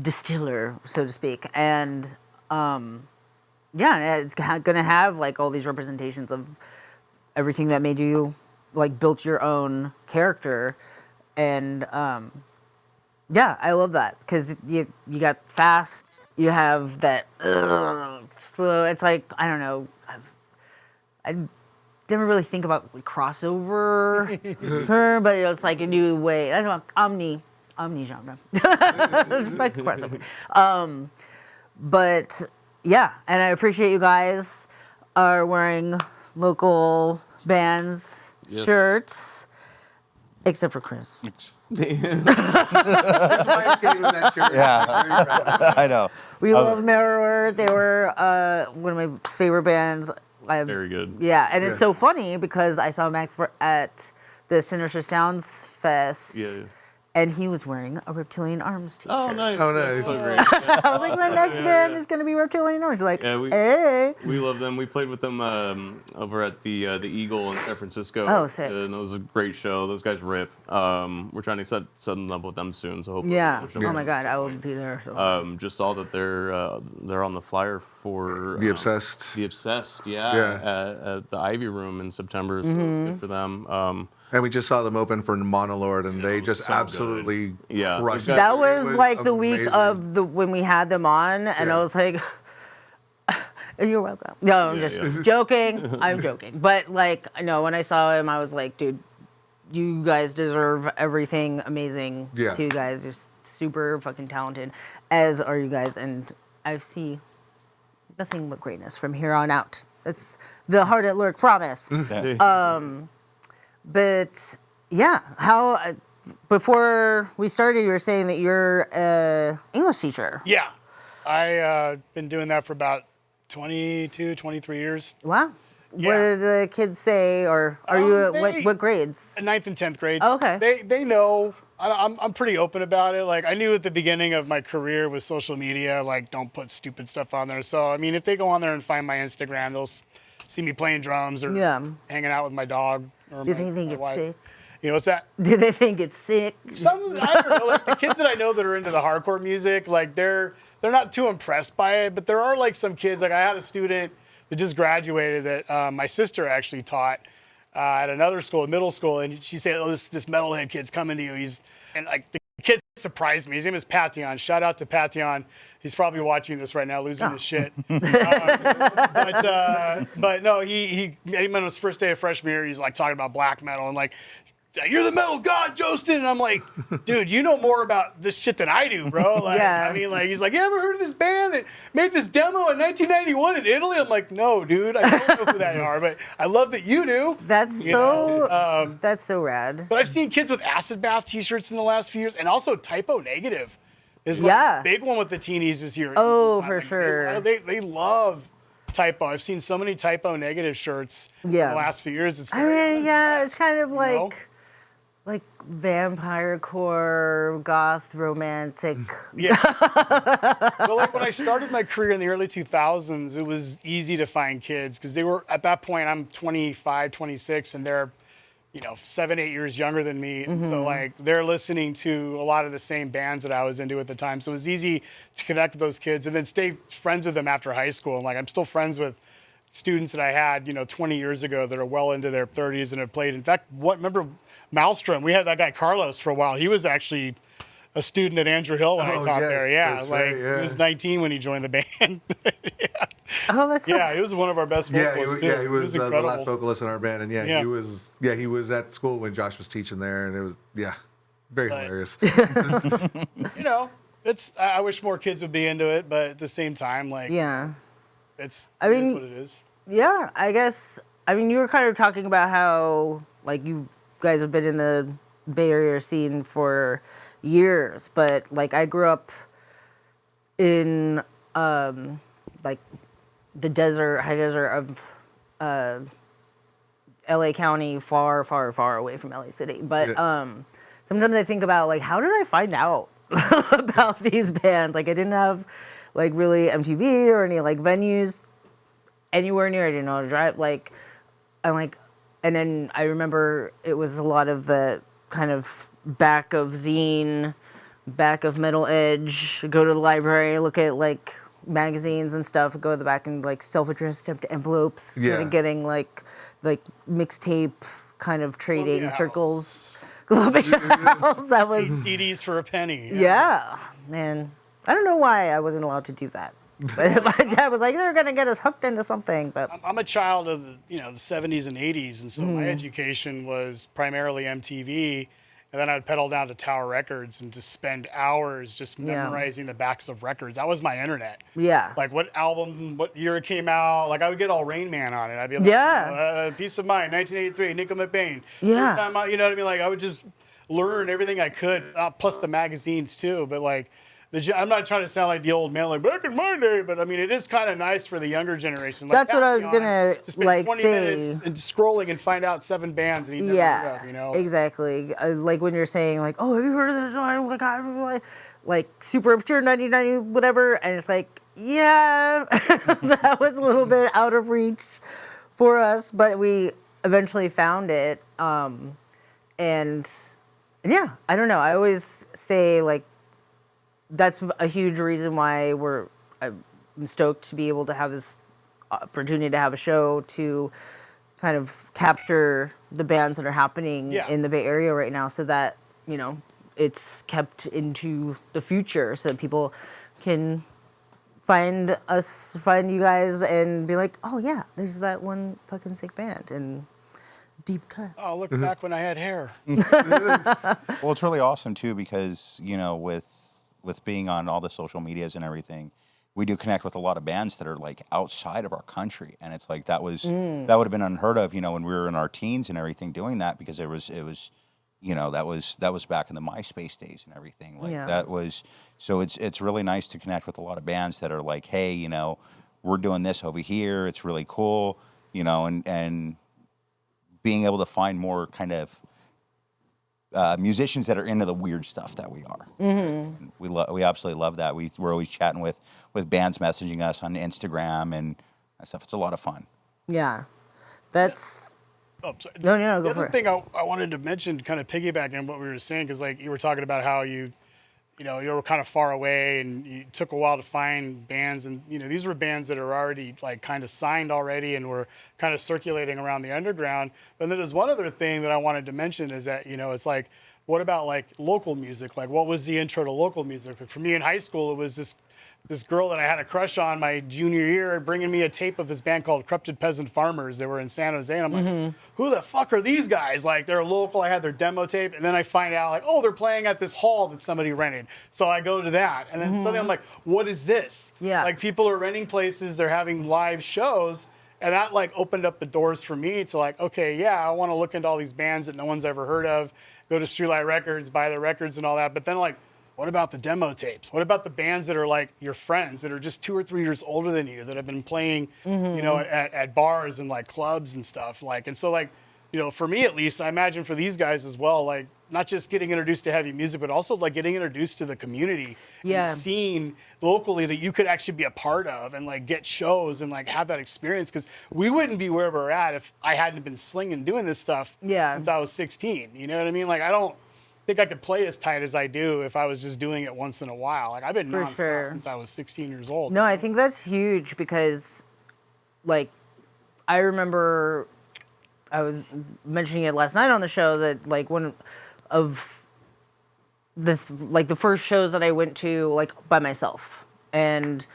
distiller, so to speak. And it's gonna have like all these representations of everything that made you, like, built your own character. And I love that, because you got fast, you have that slow. It's like, I don't know, didn't really think about like, crossover term, but it's like a new way. I don't know, omni-genre. It's like crossover. But yeah, and I appreciate you guys are wearing local bands Yep. shirts, except for Chris. Yeah, I know. We love Mirror. They were one of my favorite bands. Very good. Yeah, and it's Yeah. so funny because I saw Max at the Sinister Sounds Fest. Yeah. And he was wearing a Reptilian Arms t-shirt. Oh, nice. Oh, That's nice. so great. I was like, my next band is going to be Reptilian Arms. Like, Yeah, hey. we love them. We played with them over at the Eagle in San Francisco. Oh, sick. And it was a great show. Those guys rip. We're trying to set them up with them soon. So hopefully Yeah. we'll show Oh them my at God, some I will point. be there. So. Just saw that they're on the flyer for The Obsessed. The Obsessed, Yeah. at the Ivy Room in September. So Mm-hmm. it's good for them. And we just saw them open for Monolord, and they was just so good. absolutely Yeah, crushed those it. guys- That was It like the week amazing. of when we had them on, and Yeah. I was like, "You're welcome." No, I'm Yeah, just yeah. joking. I'm joking, but like, no, when I saw him, I was like, "Dude, you guys deserve everything amazing. Yeah. To you guys, you're super fucking talented, as are you guys, and I see nothing but greatness from here on out. It's the Heart at Lurk promise." But yeah, how before we started, you were saying that you're a English teacher. Yeah. I been doing that for about 22, 23 years. Wow. Yeah. What do the kids say, or are you at what grades? 9th and 10th grade. Oh, okay. They know. I'm pretty open about it. Like I knew at the beginning of my career with social media, like don't put stupid stuff on there. So I mean, if they go on there and find my Instagram, they'll see me playing drums or hanging out with my dog. Or Do they think it's wife. sick? You know what's that? Do they think it's sick? Some I don't know. Like the kids that I know that are into the hardcore music, like they're not too impressed by it. But there are like some kids. Like I had a student that just graduated that my sister actually taught at another school, middle school, and she said, "Oh, this metalhead kid's coming to you." And like the kid surprised me. His name is Patyon. Shout out to Patyon. He's probably watching this right now, losing his shit. But no, he on his first day of freshman year, he's like talking about black metal and like, "You're the metal god, Jostin." And I'm like, "Dude, you know more about this shit than I do, bro." Like, Yeah. I mean, like, he's like, "You ever heard of this band that made this demo in 1991 in Italy?" I'm like, "No, dude, I don't know who they are, but I love that you do." That's You so. know, That's so rad. But I've seen kids with acid bath T-shirts in the last few years, and also typo negative is like Yeah. a big one with the teenies this year. Oh, This time. for Like, sure. They love typo. I've seen so many typo negative shirts in Yeah. the last few years. It's I mean, yeah, it's kind of like vampire core, goth, romantic. Yeah. But like when I started my career in the early 2000s, it was easy to find kids because they were, at that point, I'm 25, 26, and they're, 7, 8 years younger than me. And so Mhm. like they're listening to a lot of the same bands that I was into at the time. So it was easy to connect with those kids and then stay friends with them after high school. And like I'm still friends with students that I had, 20 years ago that are well into their 30s and have played. In fact, remember Maelstrom? We had that guy Carlos for a while. He was actually a student at Andrew Hill when I Oh, taught yes, there. Yeah, that's like right, yeah. he was 19 when he joined the band. Oh, that's yeah. He was one of our best vocalists too. he was the incredible. last vocalist in our band, and Yeah. he was at school when Josh was teaching there, and it was very hilarious. It's. I wish more kids would be into it, but at the same time, like, Yeah. it is what it is. Yeah, I guess. I mean, you were kind of talking about how, like, you guys have been in the Bay Area scene for years, but, like, I grew up in, like, the high desert of LA County, far, far, far away from LA City. But sometimes I think about, like, how did I find out about these bands? Like, I didn't have, like, really MTV or any, like, venues anywhere near. I didn't know how to drive. Like, and then I remember it was a lot of the kind of back of zine, back of Metal Edge, go to the library, look at like magazines and stuff, go to the back and like self-addressed stamped envelopes, kind of getting like mixtape kind of trading circles. Columbia House. That was CDs for a penny. yeah, man. I don't know why I wasn't allowed to do that. But my dad was like, they're gonna get us hooked into something. But I'm a child of the 70s and 80s, and so my Mhm. education was primarily MTV, and then I'd pedal down to Tower Records and just spend hours just Yeah. memorizing the backs of records. That was my internet. Yeah. Like what album, what year it came out. Like I would get all Rain Man on it. I'd be like, Yeah. Peace of Mind, 1983, Nickel McBain. Yeah. First time out, you know what I mean? Like I would just learn everything I could, plus the magazines too. But like, I'm not trying to sound like the old man, like back in my day, but I mean, it is kind of nice for the younger generation. Like, that's what I was gonna to spend like 20 say. minutes and scrolling and find out 7 bands that he never heard of, you know? Exactly. Like when you're saying like, oh, have you heard of this one? Like super obscure 1990 whatever, and it's like, yeah, that was a little bit out of reach for us, but we eventually found it. And yeah, I don't know. I always say like, that's a huge reason why I'm stoked to be able to have this opportunity to have a show to kind of capture the bands that are happening in the Bay Area right now, so that it's kept into the future, so that people can find you guys and be like, oh yeah, there's that one fucking sick band and deep cut. Oh, look back when I had hair. Well, it's really awesome too because with being on all the social medias and everything, we do connect with a lot of bands that are like outside of our country, and it's like that would have been unheard of, when we were in our teens and everything doing that, because it was that was back in the MySpace days and everything. Like that was so it's really nice to connect with a lot of bands that are like, hey, we're doing this over here. It's really cool, and being able to find more kind of musicians that are into the weird stuff that we are. Mm-hmm. We absolutely love that. We're always chatting with bands messaging us on Instagram and stuff. It's a lot of fun. Yeah, that's. Oh, sorry. No, The go for other it. thing I wanted to mention, kind of piggyback on what we were saying, because like you were talking about how you were kind of far away and you took a while to find bands, and these were bands that are already like kind of signed already and were kind of circulating around the underground. But then there's one other thing that I wanted to mention is that it's like, what about like local music? Like what was the intro to local music? Like, for me in high school, it was this girl that I had a crush on my junior year bringing me a tape of this band called Corrupted Peasant Farmers. They were in San Jose, and I'm like, who the fuck are these guys? Like, they're local. I had their demo tape, and then I find out, like, oh, they're playing at this hall that somebody rented. So I go to that, and then suddenly I'm like, what is this? Yeah. Like, people are renting places, they're having live shows, and that, like, opened up the doors for me to, like, okay, yeah, I want to look into all these bands that no one's ever heard of, go to Streetlight Records, buy the records and all that, but then, like, what about the demo tapes? What about the bands that are like your friends that are just 2 or 3 years older than you that have been playing, at bars and like clubs and stuff? Like, and so like, for me at least, I imagine for these guys as well, like not just getting introduced to heavy music, but also like getting introduced to the community and seeing locally that you could actually be a part of and like get shows and like have that experience. Cause we wouldn't be where we're at if I hadn't been slinging doing this stuff since I was 16. You know what I mean? Like, I don't think I could play as tight as I do if I was just doing it once in a while. Like, I've been For nonstop sure. since I was 16 years old. No, I think that's huge because, like, I remember I was mentioning it last night on the show that, like, one of the first shows that I went to, like, by myself, and,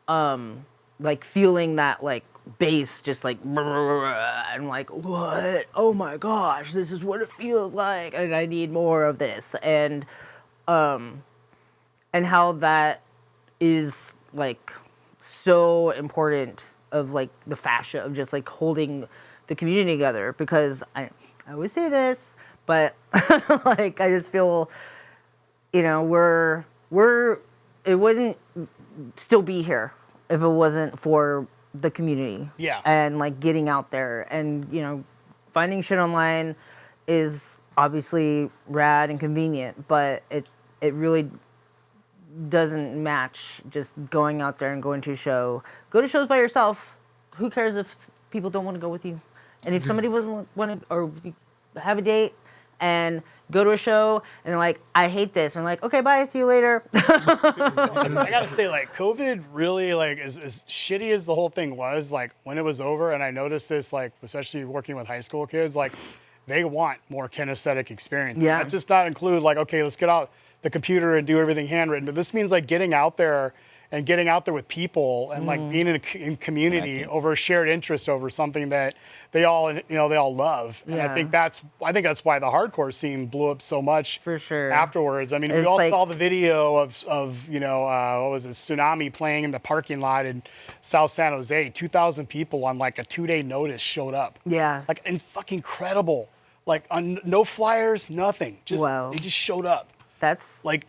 like, feeling that, like, bass just like, and like, what? Oh my gosh, this is what it feels like, and I need more of this, and how that is like so important of like the fascia of just like holding the community together, because I always say this, but like I just feel, we're it wouldn't still be here if it wasn't for the community. Yeah. And like getting out there and, finding shit online is obviously rad and convenient, but it really doesn't match just going out there and going to a show. Go to shows by yourself. Who cares if people don't want to go with you? And if somebody doesn't want to, or have a date and go to a show and they're like, I hate this, and I'm like, okay, bye, see you later. I gotta say, like, COVID really, like, as shitty as the whole thing was, like, when it was over, and I noticed this, like, especially working with high school kids, like, they want more kinesthetic experience. Yeah. That does not include, like, okay, let's get out the computer and do everything handwritten, but this means, like, getting out there and getting out there with people and like being in community over a shared interest over something that they all love. And I think that's why the hardcore scene blew up so much for sure afterwards. I mean, we all saw the video of what was it, Tsunami playing in the parking lot in South San Jose. 2,000 people on like a 2-day notice showed up. Yeah. Like, and fucking incredible. Like, no flyers, nothing. Just they just showed up. That's like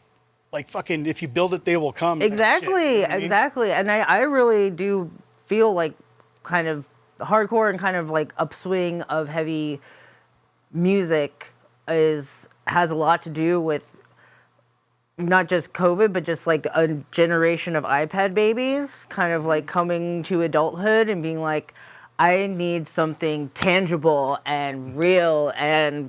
fucking, if you build it, they will come. Exactly, kind of shit, you know what I mean? exactly. And I really do feel like kind of hardcore and kind of like upswing of heavy music has a lot to do with not just COVID, but just like a generation of iPad babies kind of like coming to adulthood and being like, I need something tangible and real and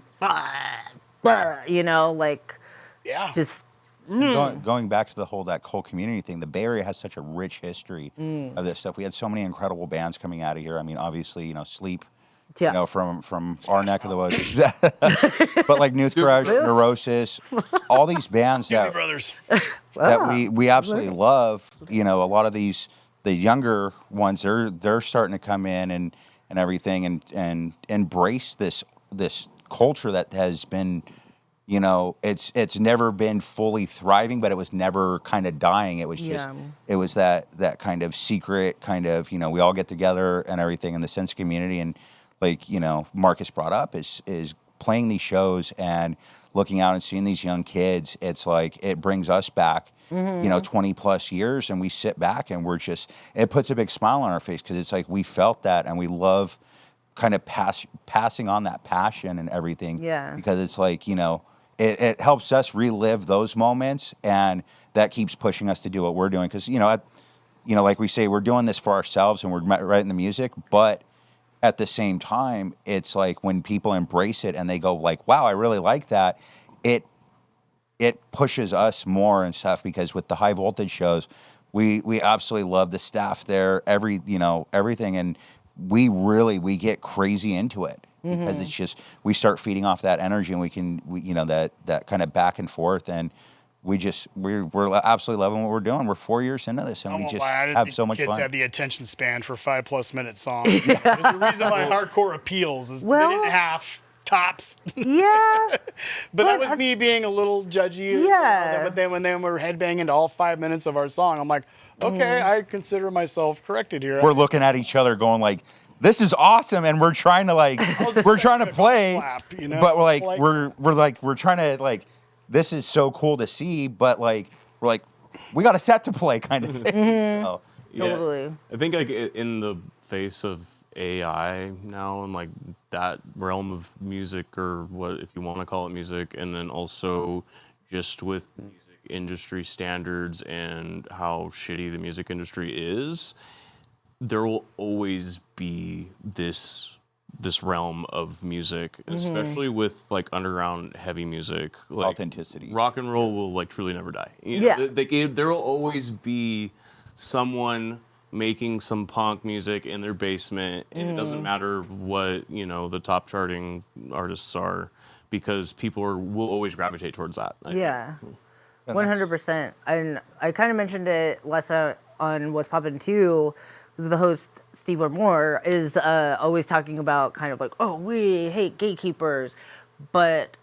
just Going back to that whole community thing, the Bay Area has such a rich history of this stuff. We had so many incredible bands coming out of here. I mean, obviously, Sleep, from our neck of the woods, but like Newth Crush, Neurosis, all these bands that Brothers. that we absolutely love. A lot of the younger ones, they're starting to come in and everything and embrace this culture that has been. It's never been fully thriving, but it was never kind of dying. It was just, it was that kind of secret kind of, we all get together and everything in the sense community. And like, Marcus brought up is playing these shows and looking out and seeing these young kids. It's like, it brings us back, 20 plus years, and we sit back and it puts a big smile on our face. 'Cause it's like, we felt that and we love kind of passing on that passion and everything. Yeah. Because it's like, it helps us relive those moments, and that keeps pushing us to do what we're doing. Because like we say, we're doing this for ourselves and we're writing the music, but at the same time, it's like when people embrace it and they go like, "Wow, I really like that," it pushes us more and stuff. Because with the high voltage shows, we absolutely love the staff there, everything, and we get crazy into it. Because it's just, we start feeding off that energy, and we that kind of back and forth, and we're absolutely loving what we're doing. We're 4 years into this, and we just have so much kids fun. had the attention span for 5+ minute songs. There's the reason why hardcore appeals is minute and a half tops. Yeah. but that was me being a little judgy. Yeah. But then when they were headbanging to all 5 minutes of our song, I'm like, okay, I consider myself corrected here. We're looking at each other going like, this is awesome, and we're trying to play, but we're trying to this is so cool to see, but we got a set to play kind of thing. Totally. I think in the face of AI now and like that realm of music, or what, if you want to call it music, and then also just with music industry standards and how shitty the music industry is, there will always be this realm of music, especially with like underground heavy music, like authenticity. Rock and roll will truly never die. There will always be someone making some punk music in their basement, and it doesn't matter what the top charting artists are, because people will always gravitate towards that. 100%. And I kind of mentioned it last on What's Poppin' too. The host, Steve Moore, is always talking about kind of like, oh, we hate gatekeepers. But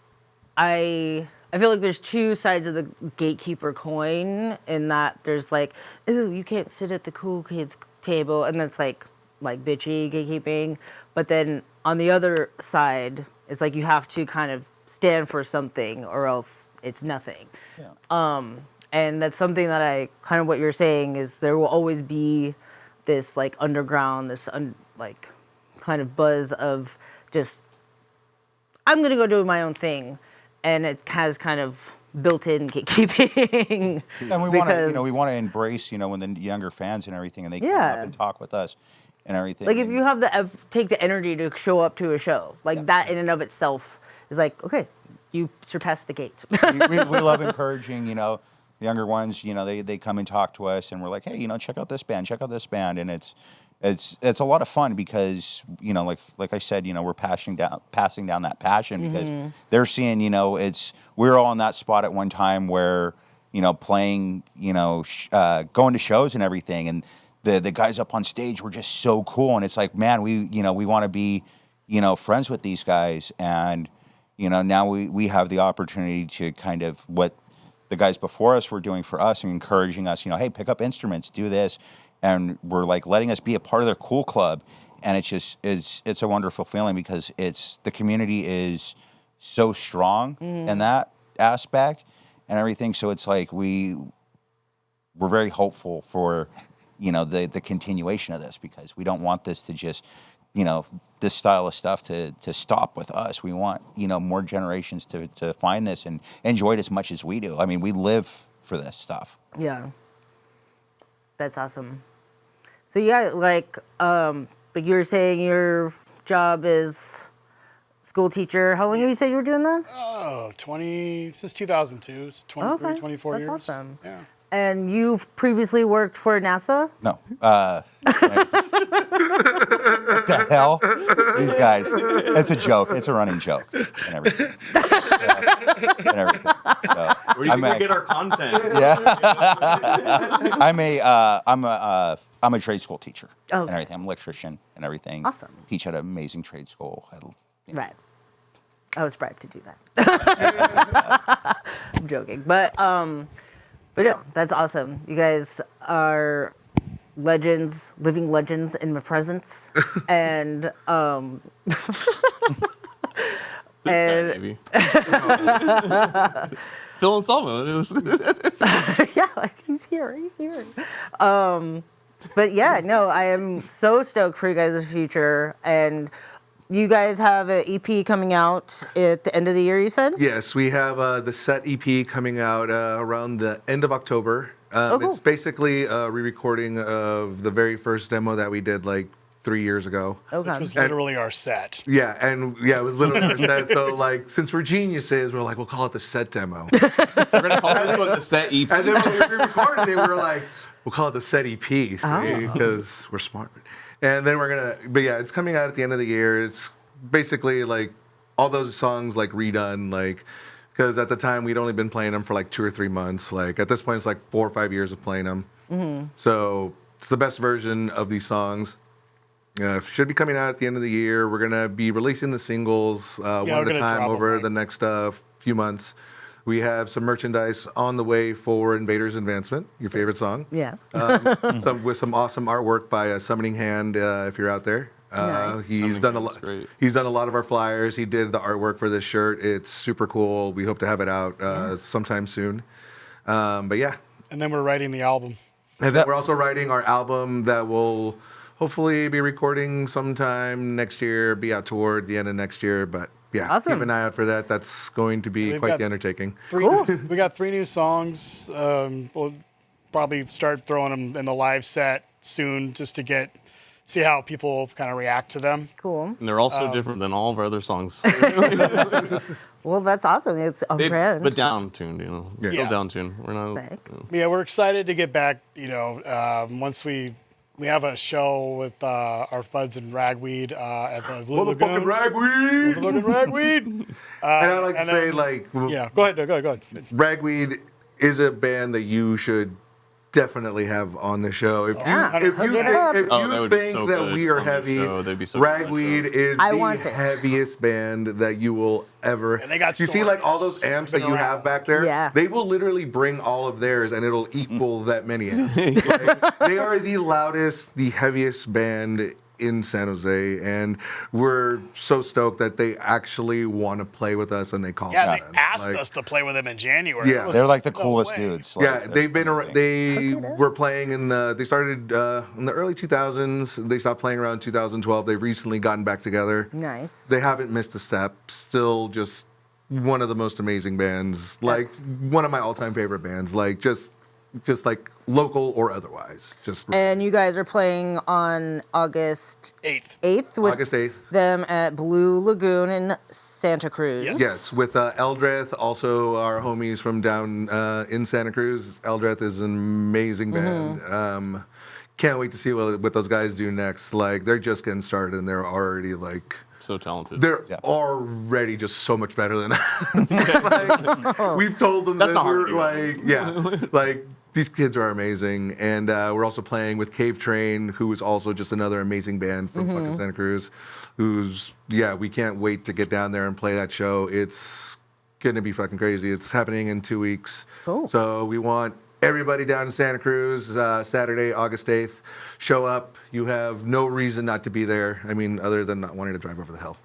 I feel like there's two sides of the gatekeeper coin, in that there's like, ooh, you can't sit at the cool kids table, and that's like bitchy gatekeeping. But then on the other side, it's like you have to kind of stand for something, or else it's nothing. And that's something that I kind of, what you're saying is, there will always be this like underground, kind of buzz of just, I'm gonna go do my own thing, and it has kind of built-in gatekeeping. And we want to embrace, when the younger fans and everything, and they come up and talk with us and everything. Like if you have take the energy to show up to a show, that in and of itself is like, okay, you surpassed the gate. we love encouraging, younger ones, they come and talk to us, and we're like, hey, check out this band, and it's a lot of fun, because like I said, we're passing down that passion, because they're seeing, we're all in that spot at one time where playing, going to shows and everything, and the guys up on stage were just so cool, and it's like, man, we want to be, friends with these guys, and now we have the opportunity to kind of what the guys before us were doing for us and encouraging us, hey, pick up instruments, do this, and we're like letting us be a part of their cool club, and it's a wonderful feeling because the community is so strong in that aspect and everything. So it's like we're very hopeful for the continuation of this, because we don't want this to just this style of stuff to stop with us. We want more generations to find this and enjoy it as much as we do. I mean, we live for this stuff. Yeah, that's awesome. So yeah, like you were saying, your job is school teacher. How long have you said you were doing that? Oh, since 2002, so 23, 24 That's years. awesome. Yeah. And you've previously worked for NASA? No. What the hell? These guys. It's a joke. It's a running joke and everything. And everything. So, Where do you think we get our content? Yeah. I'm a trade school teacher and everything. I'm an electrician and everything. Awesome. Teach at an amazing trade school. Right. I was bribed to do that. I'm joking. But yeah, that's awesome. You guys are legends, living legends in my presence. And Maybe. Phil and Salmo. Yeah, he's here. But yeah, no, I am so stoked for you guys' future. And you guys have an EP coming out at the end of the year, you said? Yes, we have the set EP coming out around the end of October. Cool. It's basically a re-recording of the very first demo that we did like 3 years ago. Okay. Which was literally our set. Yeah, it was literally our set. So like, since we're geniuses, we're like, we'll call it the set demo. We're gonna call this one the set EP. And then when we re-recorded it, we were like, we'll call it the set EP, because we're smart. And then but yeah, it's coming out at the end of the year. It's basically like all those songs like redone, like, because at the time we'd only been playing them for like 2 or 3 months. Like at this point, it's like 4 or 5 years of playing them. Mm-hmm. So it's the best version of these songs. Should be coming out at the end of the year. We're gonna be releasing the singles one at a time over the next few months. We have some merchandise on the way for Invader's Advancement, your favorite song. Yeah. With some awesome artwork by Summoning Hand, if you're out there. Nice. He's done a lot. He's done a lot of our flyers. He did the artwork for this shirt. It's super cool. We hope to have it out sometime soon. But yeah. And then we're writing the album. And then we're also writing our album that will hopefully be recording sometime next year, be out toward the end of next year. But yeah, keep an eye out for that. That's going to be quite the undertaking. We got 3 new songs. We'll probably start throwing them in the live set soon, just to see how people kind of react to them. Cool. And they're also different than all of our other songs. Well, that's awesome. It's on brand. But down-tuned, Still Yeah. down-tuned. We're not. Yeah, we're excited to get back. Once we have a show with our buds in Ragweed at the Blue Lagoon. Motherfucking Ragweed! Motherfucking Ragweed! And I'd like to say, yeah, go ahead. Ragweed is a band that you should definitely have on the show. If you think that we are heavy, Ragweed is the heaviest band that you will ever. And they got you see like all those amps that you have back there? They will literally bring all of theirs and it'll equal that many amps. Like, they are the loudest, the heaviest band in San Jose, and we're so stoked that they actually want to play with us and they call they asked us to play with them in January. Yeah, they're like the coolest dudes. Yeah, they've been. They were playing they started in the early 2000s. They stopped playing around 2012. They've recently gotten back together. Nice. They haven't missed a step. Still, just one of the most amazing bands. Like one of my all-time favorite bands. Like just like local or otherwise. And you guys are playing on August 8th. With August 8th. them at Blue Lagoon in Santa Cruz. Yes, with Eldreth, also our homies from down in Santa Cruz. Eldreth is an amazing band. can't wait to see what those guys do next. Like, they're just getting started, and they're already like so talented. They're already just so much better than us. Like, we've told them That's this. not We're hard like, yeah, like these kids are amazing, and we're also playing with Cave Train, who is also just another amazing band from fucking Santa Cruz. We can't wait to get down there and play that show. It's gonna be fucking crazy. It's happening in 2 weeks. Cool. So we want everybody down in Santa Cruz, Saturday, August 8th. Show up. You have no reason not to be there. I mean, other than not wanting to drive over the hill.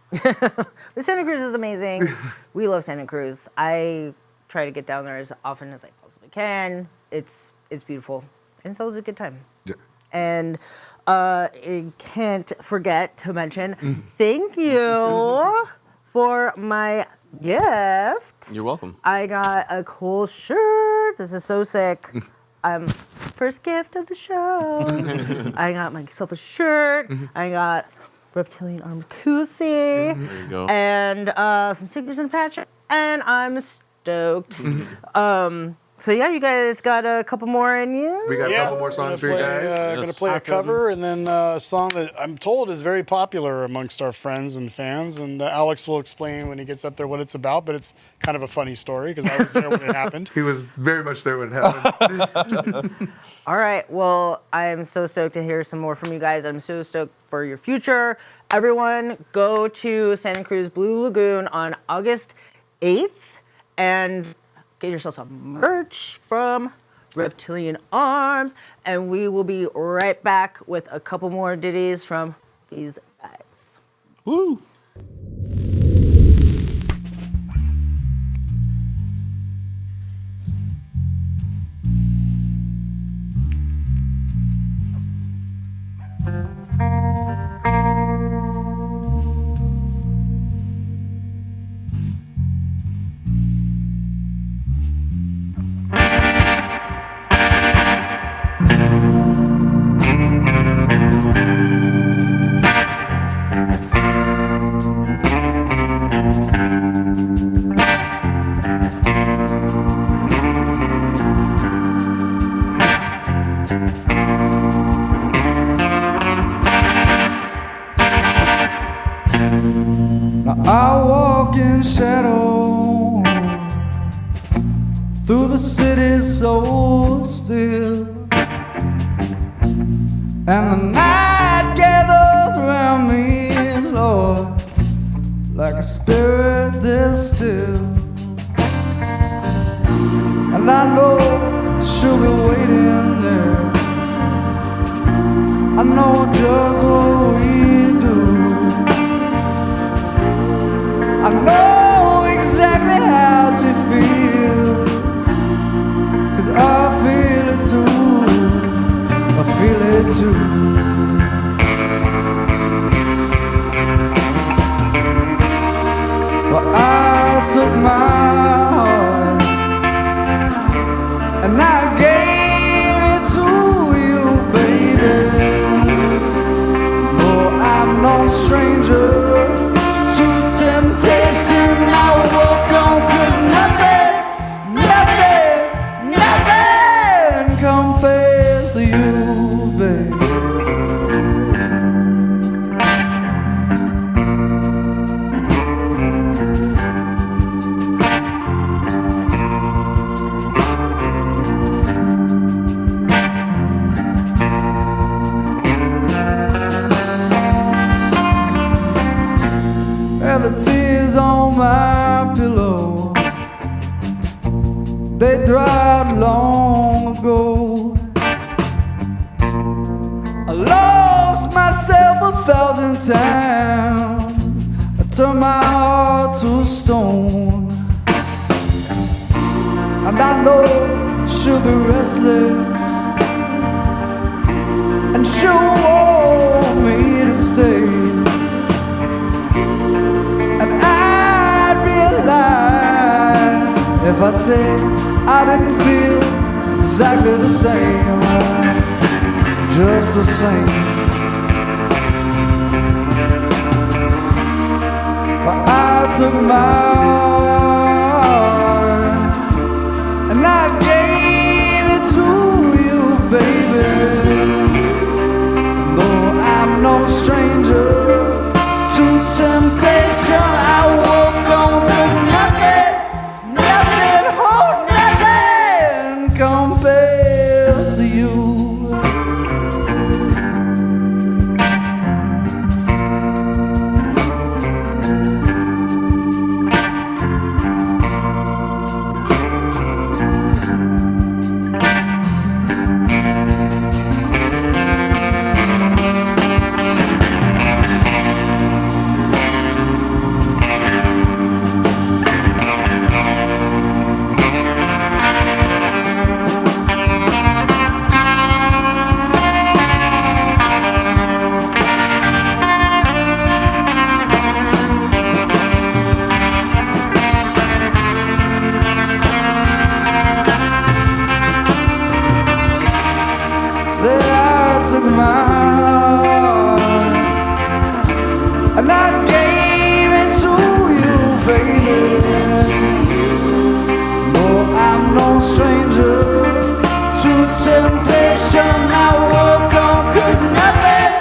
But Santa Cruz is amazing. We love Santa Cruz. I try to get down there as often as I possibly can. It's beautiful. And it's always a good time. Yeah. And I can't forget to mention, thank you for my gift. You're welcome. I got a cool shirt. This is so sick. First gift of the show. I got myself a shirt. I got Reptilian arm koozie. There you go. And some stickers and patch. And I'm stoked. So yeah, you guys got a couple more in you? We got a couple more songs for you guys. Going to play a cover and then a song that I'm told is very popular amongst our friends and fans. And Alex will explain when he gets up there what it's about, but it's kind of a funny story because I was there when it happened. He was very much there when it happened. All right. Well, I'm so stoked to hear some more from you guys. I'm so stoked for your future. Everyone, go to Santa Cruz Blue Lagoon on August 8th and get yourself some merch from Reptilian Arms, and we will be right back with a couple more ditties from these guys. Woo! I walk in shadow through the city so still, and the night gathers around me, Lord, like a spirit distilled. And I know she'll be waiting there. I know just what we do. I know exactly how she feels, 'cause I feel it too, I feel it too. Well, I took my heart and I gave it to you, baby. Oh, I'm no stranger to temptation. I walk on, 'cause nothing compares to you, babe. And the tears on my pillow, they dried long ago. I lost myself 1,000 times, I turned my heart to stone. And I know she'll be restless, and she'll want me to stay. And I'd be a lie if I said I didn't feel exactly the same, just the same. But I took my heart and I gave it to you, baby. temptation I walk on. There's nothing, nothing, oh, nothing compares to you. Say I took my heart and I gave it to you, baby. No, I'm no stranger to temptation. I walk on, 'cause nothing,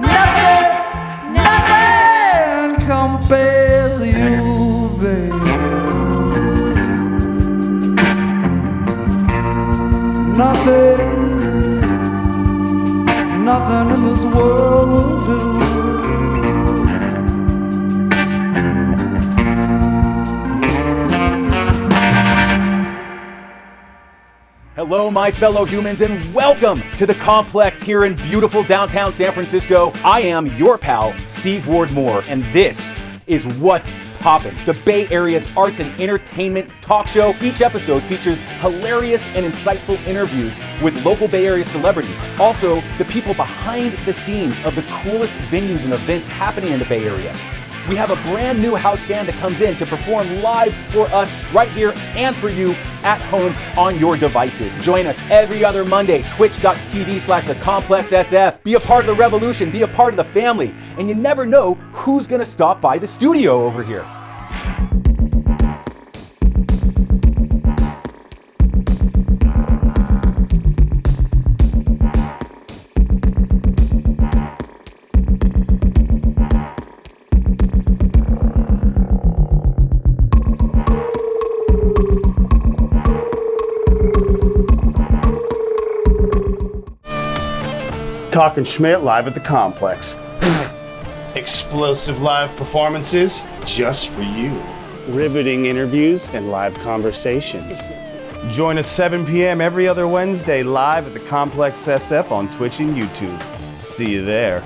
nothing, nothing compares to you, baby. Nothing. Nothing in this world will do. Hello, my fellow humans, and welcome to the Complex here in beautiful downtown San Francisco. I am your pal, Steve Ward Moore, and this is What's Poppin', the Bay Area's arts and entertainment talk show. Each episode features hilarious and insightful interviews with local Bay Area celebrities. Also, the people behind the scenes of the coolest venues and events happening in the Bay Area. We have a brand new house band that comes in to perform live for us right here and for you at home on your devices. Join us every other Monday, twitch.tv/thecomplexsf. Be a part of the revolution, be a part of the family, and you never know who's gonna stop by the studio over here. Talking Schmidt live at the Complex. Explosive live performances just for you. Riveting interviews and live conversations. Join us 7 p.m. every other Wednesday live at the Complex SF on Twitch and YouTube. See you there.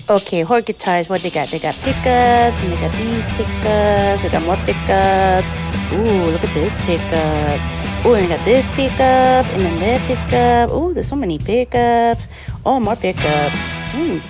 Okay, Horde guitars, what they got? They got pickups, and they got these pickups. They got more pickups. Ooh, look at this pickup. Ooh, and they got this pickup, and then that pickup. Ooh, there's so many pickups. Oh, more pickups. Ooh.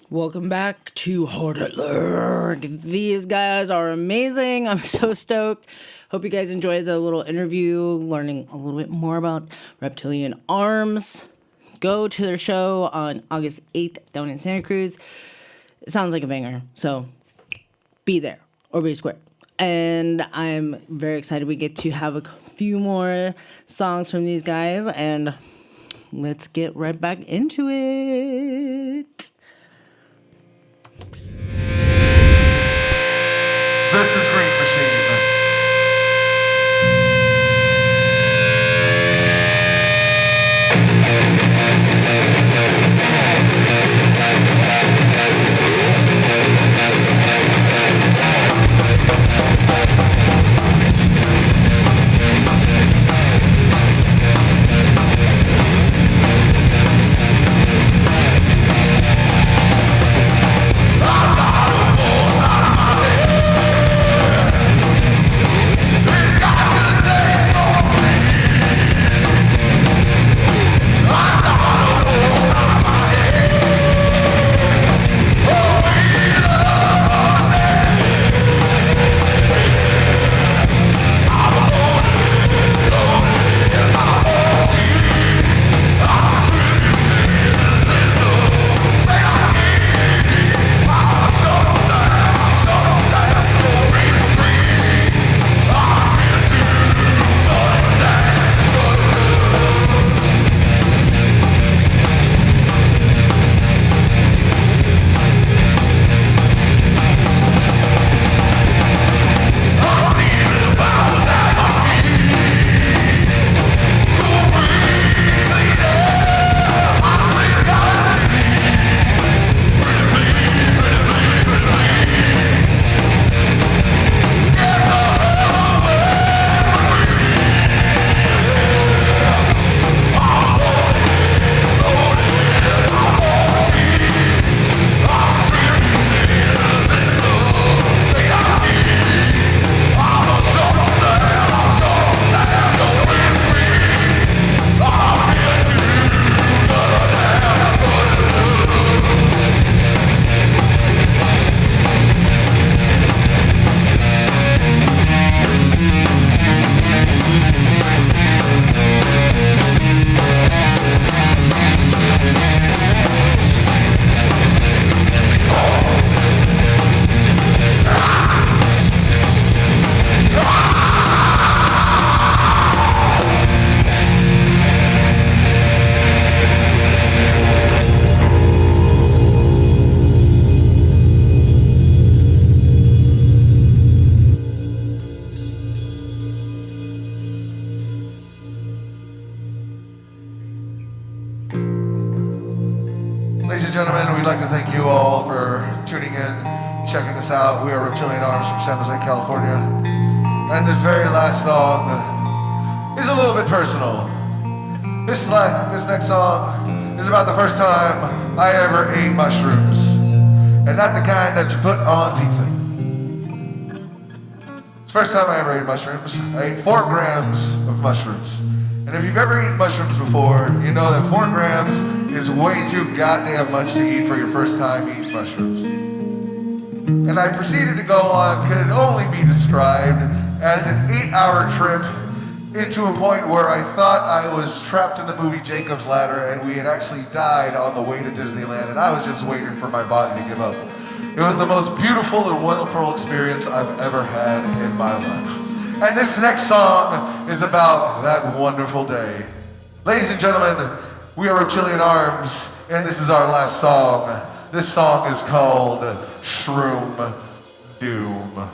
Welcome back to At Lurk. These guys are amazing. I'm so stoked. Hope you guys enjoyed the little interview, learning a little bit more about Reptilian Arms. Go to their show on August 8th down in Santa Cruz. It sounds like a banger, so be there or be square. And I'm very excited we get to have a few more songs from these guys, and let's get right back into it. This is Green Machine. in, checking us out. We are Reptilian Arms from San Jose, California. And this very last song is a little bit personal. This next song is about the first time I ever ate mushrooms. And not the kind that you put on pizza. It's the first time I ever ate mushrooms. I ate 4 grams of mushrooms. And if you've ever eaten mushrooms before, you know that 4 grams is way too goddamn much to eat for your first time eating mushrooms. And I proceeded to go on, could only be described as an 8-hour trip into a point where I thought I was trapped in the movie Jacob's Ladder and we had actually died on the way to Disneyland, and I was just waiting for my body to give up. It was the most beautiful and wonderful experience I've ever had in my life. And this next song is about that wonderful day. Ladies and gentlemen, we are Reptilian Arms, and this is our last song. This song is called Shroom Doom.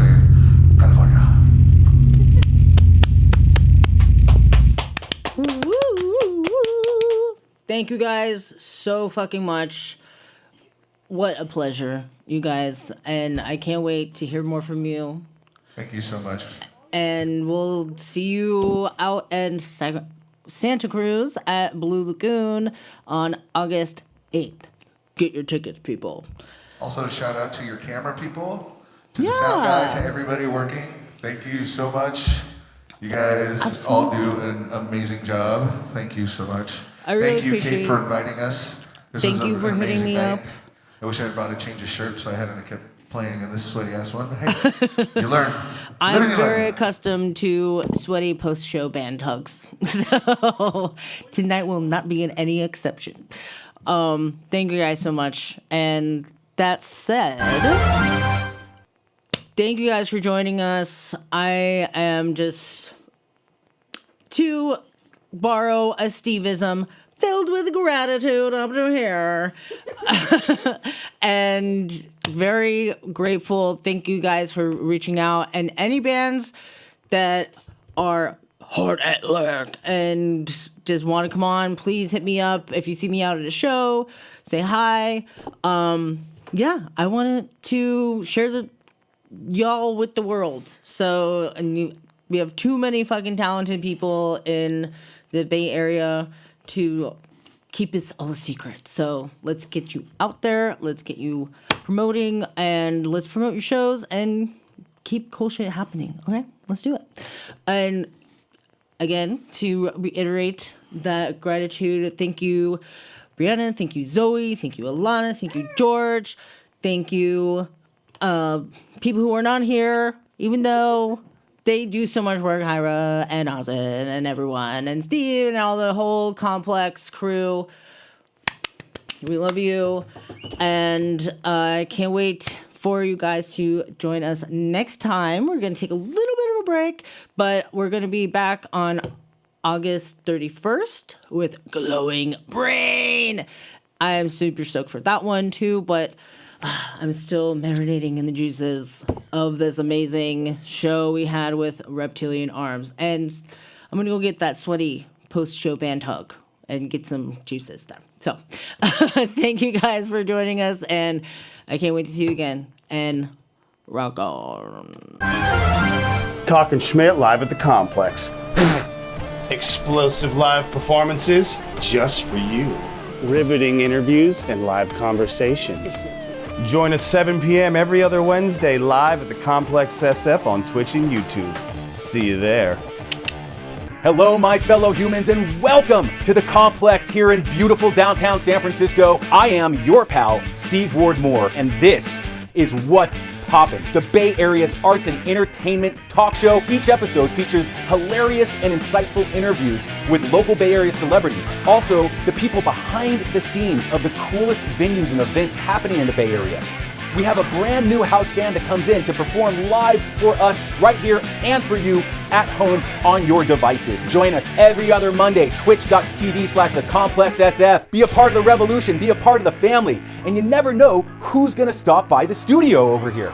USA, California. Thank you guys so fucking much. What a pleasure, you guys. And I can't wait to hear more from you. Thank you so much. And we'll see you out in Santa Cruz at Blue Lagoon on August 8th. Get your tickets, people. Also, shout out to your camera people, to the sound guy, to everybody working. Thank you so much. You guys all do an amazing job. Thank you so much. I really Thank you, appreciate Kate, for inviting us. This Thank was you an for hitting amazing me night. up. I wish I had brought a change of shirt, so I hadn't kept playing in this sweaty ass one. Hey, you learn. I'm Live and you learn. very accustomed to sweaty post-show band hugs. So tonight will not be any exception. Thank you guys so much. And that said, thank you guys for joining us. I am just, to borrow a Steveism, filled with gratitude up to here. And very grateful. Thank you guys for reaching out. And any bands that are hard at lurk and just want to come on, please hit me up. If you see me out at a show, say hi. Yeah, I wanted to share y'all with the world. So, we have too many fucking talented people in the Bay Area to keep it all a secret. So let's get you out there. Let's get you promoting, and let's promote your shows and keep cool shit happening. Okay, let's do it. And again, to reiterate that gratitude, thank you, Brianna. Thank you, Zoe. Thank you, Alana. Thank you, George. Thank you, people who are not here, even though they do so much work, Hyra and Austin and everyone and Steve and all the whole Complex crew. We love you. And I can't wait for you guys to join us next time. We're going to take a little bit of a break, but we're going to be back on August 31st with Glowing Brain. I am super stoked for that one too, but I'm still marinating in the juices of this amazing show we had with Reptilian Arms. And I'm going to go get that sweaty post-show band hug and get some juices there. So thank you guys for joining us, and I can't wait to see you again. And rock on. Talking Schmidt live at the Complex. Explosive live performances just for you. Riveting interviews and live conversations. Join us 7 p.m. every other Wednesday live at the Complex SF on Twitch and YouTube. See you there. Hello, my fellow humans, and welcome to the Complex here in beautiful downtown San Francisco. I am your pal, Steve Ward Moore, and this is What's Poppin', the Bay Area's arts and entertainment talk show. Each episode features hilarious and insightful interviews with local Bay Area celebrities. Also, the people behind the scenes of the coolest venues and events happening in the Bay Area. We have a brand new house band that comes in to perform live for us right here and for you at home on your devices. Join us every other Monday, twitch.tv/thecomplexsf. Be a part of the revolution, be a part of the family, and you never know who's gonna stop by the studio over here.